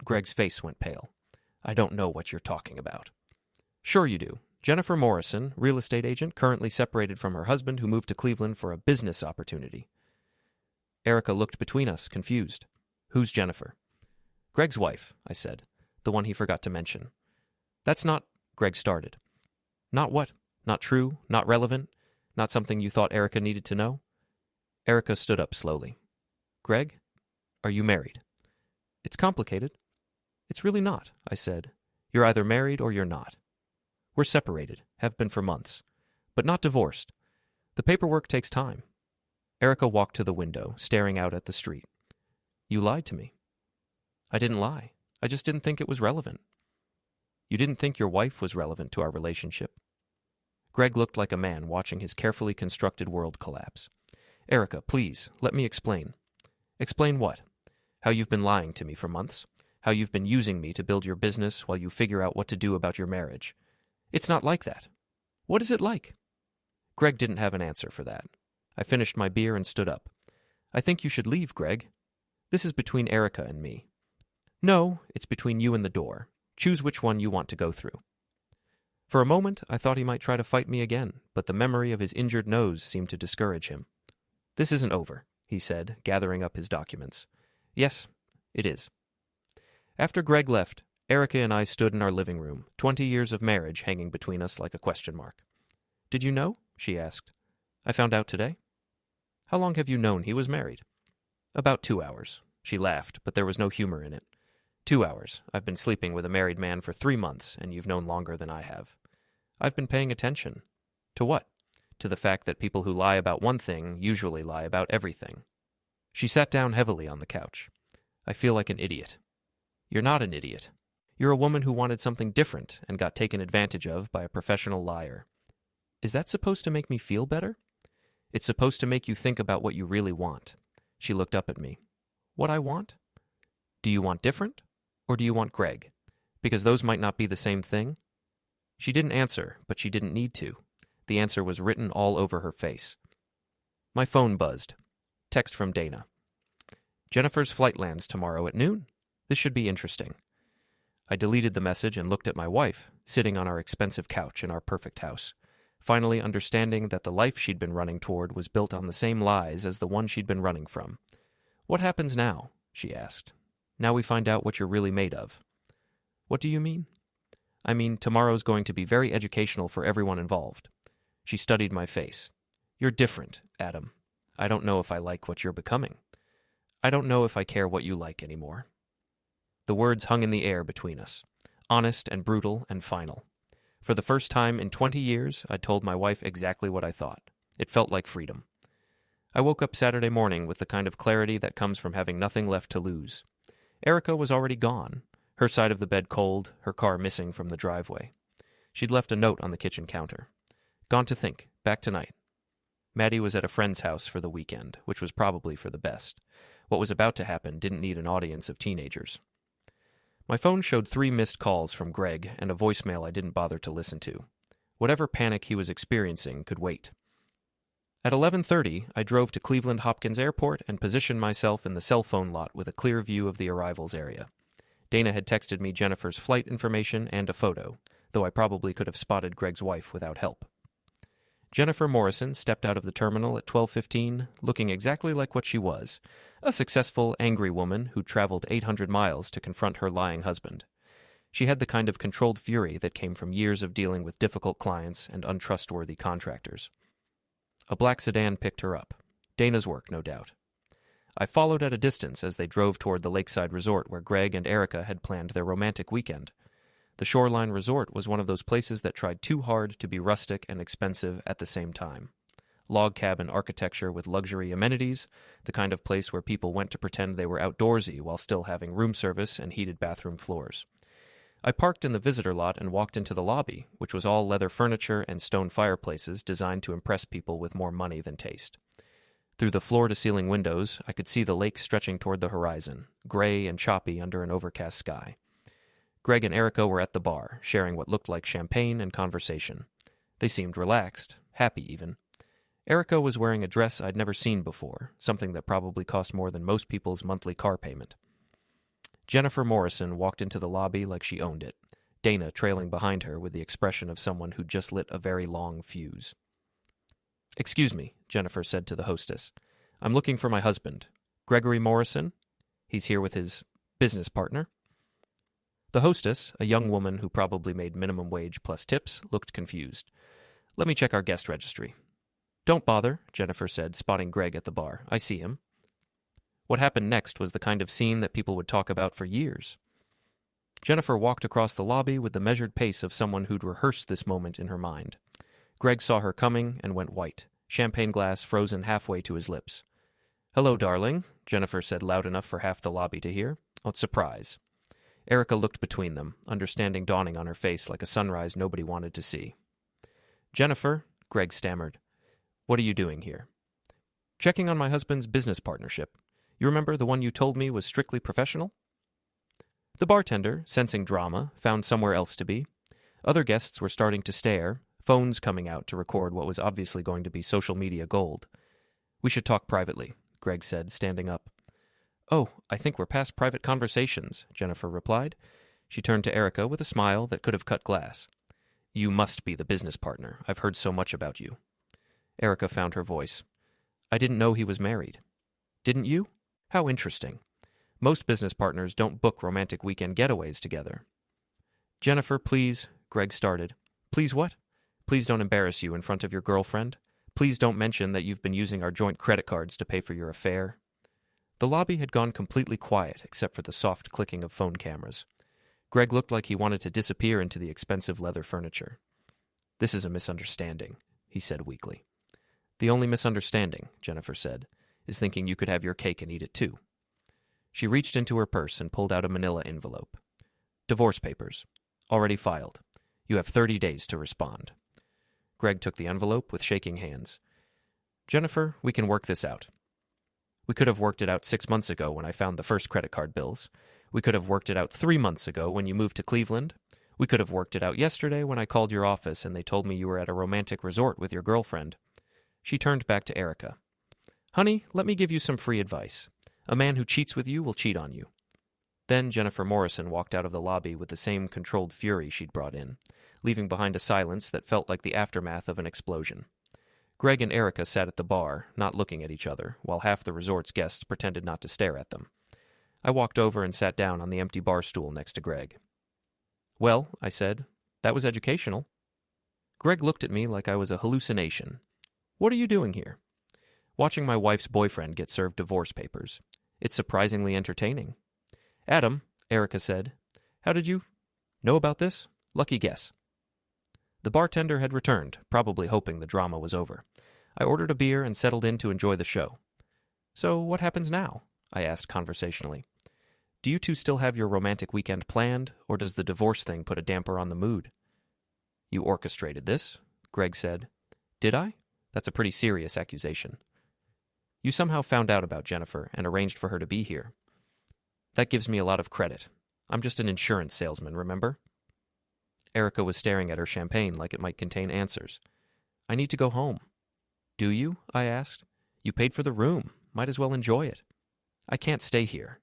S1: Greg's face went pale. I don't know what you're talking about. Sure you do. Jennifer Morrison, real estate agent, currently separated from her husband who moved to Cleveland for a business opportunity. Erica looked between us, confused. Who's Jennifer? Greg's wife, I said, the one he forgot to mention. That's not, Greg started. Not what? Not true? Not relevant? Not something you thought Erica needed to know? Erica stood up slowly. Greg, are you married? It's complicated. It's really not, I said. You're either married or you're not. We're separated, have been for months, but not divorced. The paperwork takes time. Erica walked to the window, staring out at the street. You lied to me. I didn't lie. I just didn't think it was relevant. You didn't think your wife was relevant to our relationship. Greg looked like a man watching his carefully constructed world collapse. Erica, please, let me explain. Explain what? How you've been lying to me for months? How you've been using me to build your business while you figure out what to do about your marriage? It's not like that. What is it like? Greg didn't have an answer for that. I finished my beer and stood up. I think you should leave, Greg. This is between Erica and me. No, it's between you and the door. Choose which one you want to go through. For a moment, I thought he might try to fight me again, but the memory of his injured nose seemed to discourage him. This isn't over, he said, gathering up his documents. Yes, it is. After Greg left, Erica and I stood in our living room, 20 years of marriage hanging between us like a question mark. Did you know? She asked. I found out today. How long have you known he was married? About 2 hours. She laughed, but there was no humor in it. 2 hours. I've been sleeping with a married man for 3 months, and you've known longer than I have. I've been paying attention. To what? To the fact that people who lie about one thing usually lie about everything. She sat down heavily on the couch. I feel like an idiot. You're not an idiot. You're a woman who wanted something different and got taken advantage of by a professional liar. Is that supposed to make me feel better? It's supposed to make you think about what you really want. She looked up at me. What I want? Do you want different? Or do you want Greg? Because those might not be the same thing. She didn't answer, but she didn't need to. The answer was written all over her face. My phone buzzed. Text from Dana. Jennifer's flight lands tomorrow at noon. This should be interesting. I deleted the message and looked at my wife, sitting on our expensive couch in our perfect house, finally understanding that the life she'd been running toward was built on the same lies as the one she'd been running from. What happens now? She asked. Now we find out what you're really made of. What do you mean? I mean, tomorrow's going to be very educational for everyone involved. She studied my face. You're different, Adam. I don't know if I like what you're becoming. I don't know if I care what you like anymore. The words hung in the air between us, honest and brutal and final. For the first time in 20 years, I told my wife exactly what I thought. It felt like freedom. I woke up Saturday morning with the kind of clarity that comes from having nothing left to lose. Erica was already gone, her side of the bed cold, her car missing from the driveway. She'd left a note on the kitchen counter. Gone to think, back tonight. Maddie was at a friend's house for the weekend, which was probably for the best. What was about to happen didn't need an audience of teenagers. My phone showed 3 missed calls from Greg and a voicemail I didn't bother to listen to. Whatever panic he was experiencing could wait. At 11:30, I drove to Cleveland Hopkins Airport and positioned myself in the cell phone lot with a clear view of the arrivals area. Dana had texted me Jennifer's flight information and a photo, though I probably could have spotted Greg's wife without help. Jennifer Morrison stepped out of the terminal at 12:15, looking exactly like what she was, a successful, angry woman who traveled 800 miles to confront her lying husband. She had the kind of controlled fury that came from years of dealing with difficult clients and untrustworthy contractors. A black sedan picked her up. Dana's work, no doubt. I followed at a distance as they drove toward the lakeside resort where Greg and Erica had planned their romantic weekend. The shoreline resort was one of those places that tried too hard to be rustic and expensive at the same time. Log cabin architecture with luxury amenities, the kind of place where people went to pretend they were outdoorsy while still having room service and heated bathroom floors. I parked in the visitor lot and walked into the lobby, which was all leather furniture and stone fireplaces designed to impress people with more money than taste. Through the floor-to-ceiling windows, I could see the lake stretching toward the horizon, gray and choppy under an overcast sky. Greg and Erica were at the bar, sharing what looked like champagne and conversation. They seemed relaxed, happy even. Erica was wearing a dress I'd never seen before, something that probably cost more than most people's monthly car payment. Jennifer Morrison walked into the lobby like she owned it, Dana trailing behind her with the expression of someone who just lit a very long fuse. "Excuse me," Jennifer said to the hostess. "I'm looking for my husband. Gregory Morrison? He's here with his business partner." The hostess, a young woman who probably made minimum wage plus tips, looked confused. "Let me check our guest registry." "Don't bother," Jennifer said, spotting Greg at the bar. "I see him." What happened next was the kind of scene that people would talk about for years. Jennifer walked across the lobby with the measured pace of someone who'd rehearsed this moment in her mind. Greg saw her coming and went white, champagne glass frozen halfway to his lips. "Hello, darling," Jennifer said loud enough for half the lobby to hear. "Oh, surprise." Erica looked between them, understanding dawning on her face like a sunrise nobody wanted to see. "Jennifer," Greg stammered, "what are you doing here?" "Checking on my husband's business partnership. You remember the one you told me was strictly professional?" The bartender, sensing drama, found somewhere else to be. Other guests were starting to stare, phones coming out to record what was obviously going to be social media gold. "We should talk privately," Greg said, standing up. "Oh, I think we're past private conversations," Jennifer replied. She turned to Erica with a smile that could have cut glass. "You must be the business partner. I've heard so much about you." Erica found her voice. "I didn't know he was married." "Didn't you? How interesting. Most business partners don't book romantic weekend getaways together." "Jennifer, please," Greg started. "Please what? Please don't embarrass you in front of your girlfriend. Please don't mention that you've been using our joint credit cards to pay for your affair." The lobby had gone completely quiet except for the soft clicking of phone cameras. Greg looked like he wanted to disappear into the expensive leather furniture. "This is a misunderstanding," he said weakly. "The only misunderstanding," Jennifer said, "is thinking you could have your cake and eat it too." She reached into her purse and pulled out a manila envelope. "Divorce papers. Already filed. You have 30 days to respond." Greg took the envelope with shaking hands. "Jennifer, we can work this out. We could have worked it out 6 months ago when I found the first credit card bills. We could have worked it out 3 months ago when you moved to Cleveland. We could have worked it out yesterday when I called your office and they told me you were at a romantic resort with your girlfriend." She turned back to Erica. "Honey, let me give you some free advice. A man who cheats with you will cheat on you." Then Jennifer Morrison walked out of the lobby with the same controlled fury she'd brought in, leaving behind a silence that felt like the aftermath of an explosion. Greg and Erica sat at the bar, not looking at each other, while half the resort's guests pretended not to stare at them. I walked over and sat down on the empty bar stool next to Greg. "Well," I said, "that was educational." Greg looked at me like I was a hallucination. "What are you doing here?" "Watching my wife's boyfriend get served divorce papers. It's surprisingly entertaining." "Adam," Erica said, "how did you know about this? Lucky guess." The bartender had returned, probably hoping the drama was over. I ordered a beer and settled in to enjoy the show. "So what happens now?" I asked conversationally. "Do you two still have your romantic weekend planned, or does the divorce thing put a damper on the mood?" "You orchestrated this," Greg said. "Did I? That's a pretty serious accusation." "You somehow found out about Jennifer and arranged for her to be here." "That gives me a lot of credit. I'm just an insurance salesman, remember?" Erica was staring at her champagne like it might contain answers. "I need to go home." "Do you?" I asked. "You paid for the room. Might as well enjoy it." "I can't stay here."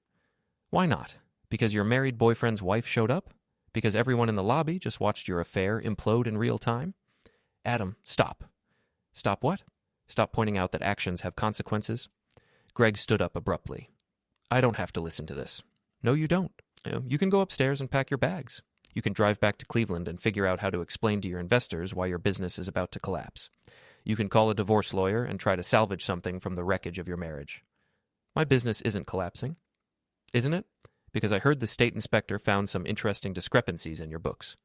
S1: "Why not? Because your married boyfriend's wife showed up? Because everyone in the lobby just watched your affair implode in real time?" "Adam, stop." "Stop what?" "Stop pointing out that actions have consequences." Greg stood up abruptly. "I don't have to listen to this." "No, you don't. You can go upstairs and pack your bags. You can drive back to Cleveland and figure out how to explain to your investors why your business is about to collapse. You can call a divorce lawyer and try to salvage something from the wreckage of your marriage." "My business isn't collapsing." "Isn't it? Because I heard the state inspector found some interesting discrepancies in your books.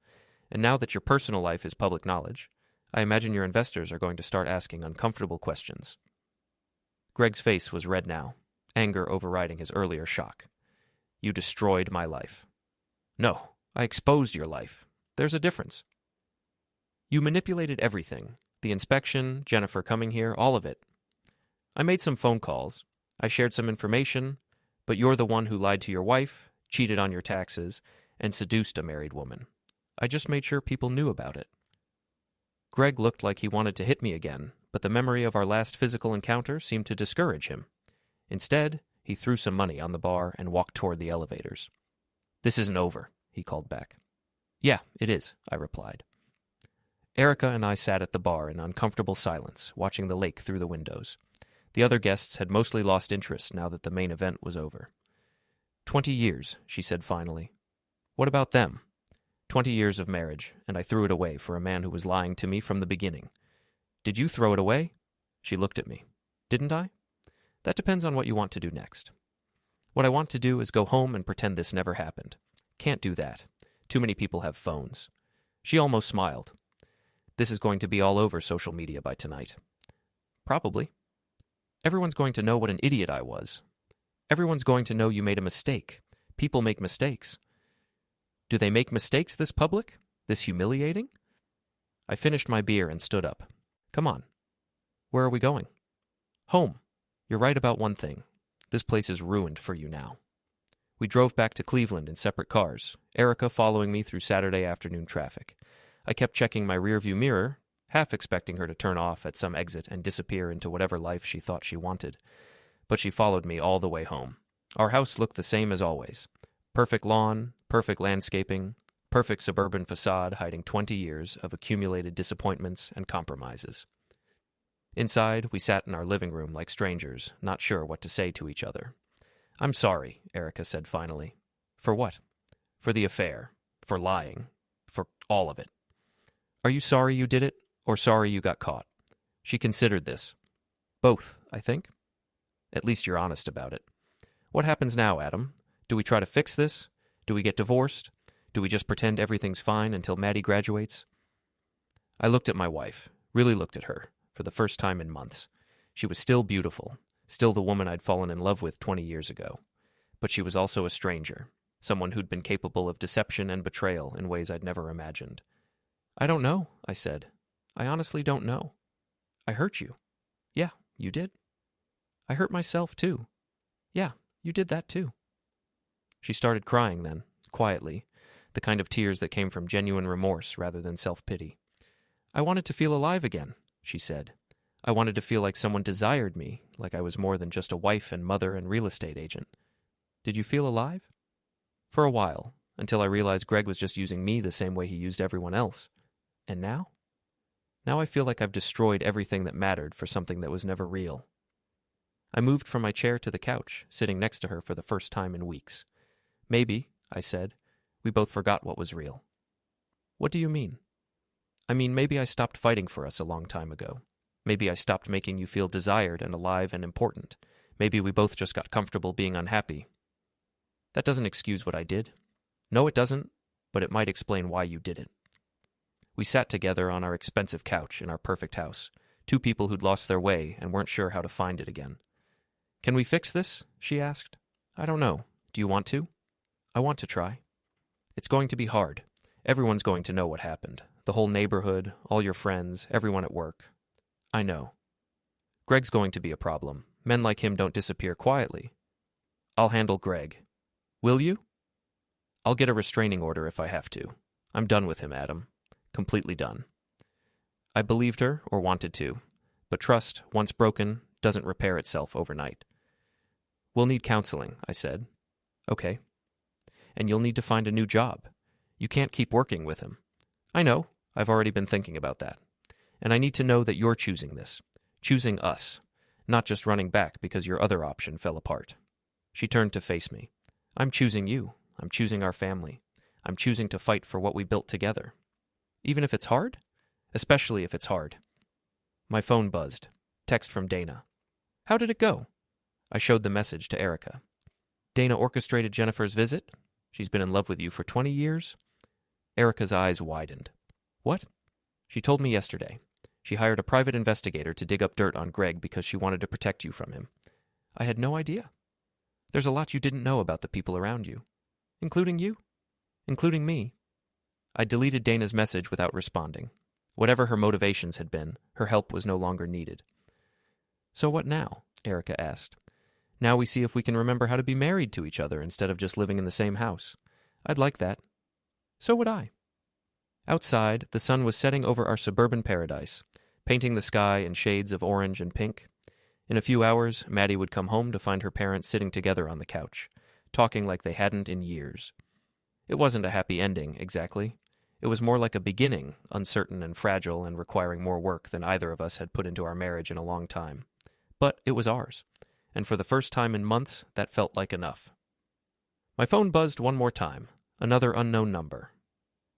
S1: And now that your personal life is public knowledge, I imagine your investors are going to start asking uncomfortable questions." Greg's face was red now, anger overriding his earlier shock. "You destroyed my life." "No, I exposed your life. There's a difference." "You manipulated everything. The inspection, Jennifer coming here, all of it. I made some phone calls. I shared some information, but you're the one who lied to your wife, cheated on your taxes, and seduced a married woman. I just made sure people knew about it." Greg looked like he wanted to hit me again, but the memory of our last physical encounter seemed to discourage him. Instead, he threw some money on the bar and walked toward the elevators. "This isn't over," he called back. "Yeah, it is," I replied. Erica and I sat at the bar in uncomfortable silence, watching the lake through the windows. The other guests had mostly lost interest now that the main event was over. 20 years, she said finally. "What about them? 20 years of marriage, and I threw it away for a man who was lying to me from the beginning. Did you throw it away?" She looked at me. "Didn't I? That depends on what you want to do next." "What I want to do is go home and pretend this never happened. Can't do that. Too many people have phones." She almost smiled. "This is going to be all over social media by tonight." "Probably. Everyone's going to know what an idiot I was. Everyone's going to know you made a mistake. People make mistakes." "Do they make mistakes this public? This humiliating?" I finished my beer and stood up. "Come on." "Where are we going?" "Home. You're right about one thing. This place is ruined for you now." We drove back to Cleveland in separate cars, Erica following me through Saturday afternoon traffic. I kept checking my rearview mirror, half expecting her to turn off at some exit and disappear into whatever life she thought she wanted. But she followed me all the way home. Our house looked the same as always. Perfect lawn, perfect landscaping, perfect suburban facade hiding 20 years of accumulated disappointments and compromises. Inside, we sat in our living room like strangers, not sure what to say to each other. "I'm sorry," Erica said finally. "For what?" "For the affair. For lying. For all of it." "Are you sorry you did it, or sorry you got caught?" She considered this. "Both, I think." "At least you're honest about it. What happens now, Adam? Do we try to fix this? Do we get divorced? Do we just pretend everything's fine until Maddie graduates?" I looked at my wife, really looked at her, for the first time in months. She was still beautiful, still the woman I'd fallen in love with 20 years ago. But she was also a stranger, someone who'd been capable of deception and betrayal in ways I'd never imagined. "I don't know," I said. "I honestly don't know." "I hurt you." "Yeah, you did." "I hurt myself, too." "Yeah, you did that, too." She started crying then, quietly, the kind of tears that came from genuine remorse rather than self-pity. "I wanted to feel alive again," she said. "I wanted to feel like someone desired me, like I was more than just a wife and mother and real estate agent." "Did you feel alive?" "For a while, until I realized Greg was just using me the same way he used everyone else. And now? Now I feel like I've destroyed everything that mattered for something that was never real." I moved from my chair to the couch, sitting next to her for the first time in weeks. "Maybe," I said, "we both forgot what was real." "What do you mean?" "I mean, maybe I stopped fighting for us a long time ago. Maybe I stopped making you feel desired and alive and important. Maybe we both just got comfortable being unhappy." "That doesn't excuse what I did." "No, it doesn't, but it might explain why you did it." We sat together on our expensive couch in our perfect house, two people who'd lost their way and weren't sure how to find it again. "Can we fix this?" she asked. "I don't know. Do you want to?" "I want to try." "It's going to be hard. Everyone's going to know what happened. The whole neighborhood, all your friends, everyone at work." "I know." "Greg's going to be a problem. Men like him don't disappear quietly." "I'll handle Greg." "Will you?" "I'll get a restraining order if I have to. I'm done with him, Adam. Completely done." I believed her, or wanted to, but trust, once broken, doesn't repair itself overnight. "We'll need counseling," I said. "Okay." "And you'll need to find a new job. You can't keep working with him." "I know. I've already been thinking about that. And I need to know that you're choosing this. Choosing us. Not just running back because your other option fell apart." She turned to face me. "I'm choosing you. I'm choosing our family. I'm choosing to fight for what we built together. Even if it's hard? Especially if it's hard." My phone buzzed. Text from Dana. "How did it go?" I showed the message to Erica. "Dana orchestrated Jennifer's visit? She's been in love with you for 20 years? Erica's eyes widened. "What?" "She told me yesterday. She hired a private investigator to dig up dirt on Greg because she wanted to protect you from him." "I had no idea." "There's a lot you didn't know about the people around you." "Including you?" "Including me." I deleted Dana's message without responding. Whatever her motivations had been, her help was no longer needed. "So what now?" Erica asked. "Now we see if we can remember how to be married to each other instead of just living in the same house. I'd like that." "So would I." Outside, the sun was setting over our suburban paradise, painting the sky in shades of orange and pink. In a few hours, Maddie would come home to find her parents sitting together on the couch, talking like they hadn't in years. It wasn't a happy ending, exactly. It was more like a beginning, uncertain and fragile and requiring more work than either of us had put into our marriage in a long time. But it was ours, and for the first time in months, that felt like enough. My phone buzzed one more time, another unknown number.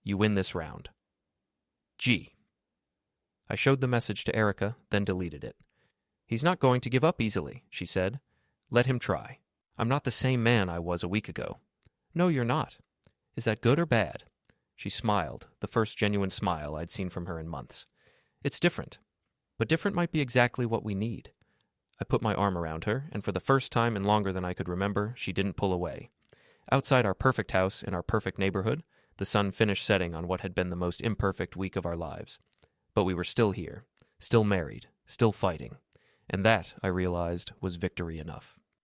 S1: "You win this round." G. I showed the message to Erica, then deleted it. "He's not going to give up easily," she said. "Let him try. I'm not the same man I was a week ago." "No, you're not. Is that good or bad?" She smiled, the first genuine smile I'd seen from her in months. "It's different. But different might be exactly what we need." I put my arm around her, and for the first time in longer than I could remember, she didn't pull away. Outside our perfect house in our perfect neighborhood, the sun finished setting on what had been the most imperfect week of our lives. But we were still here, still married, still fighting. And that, I realized, was victory enough.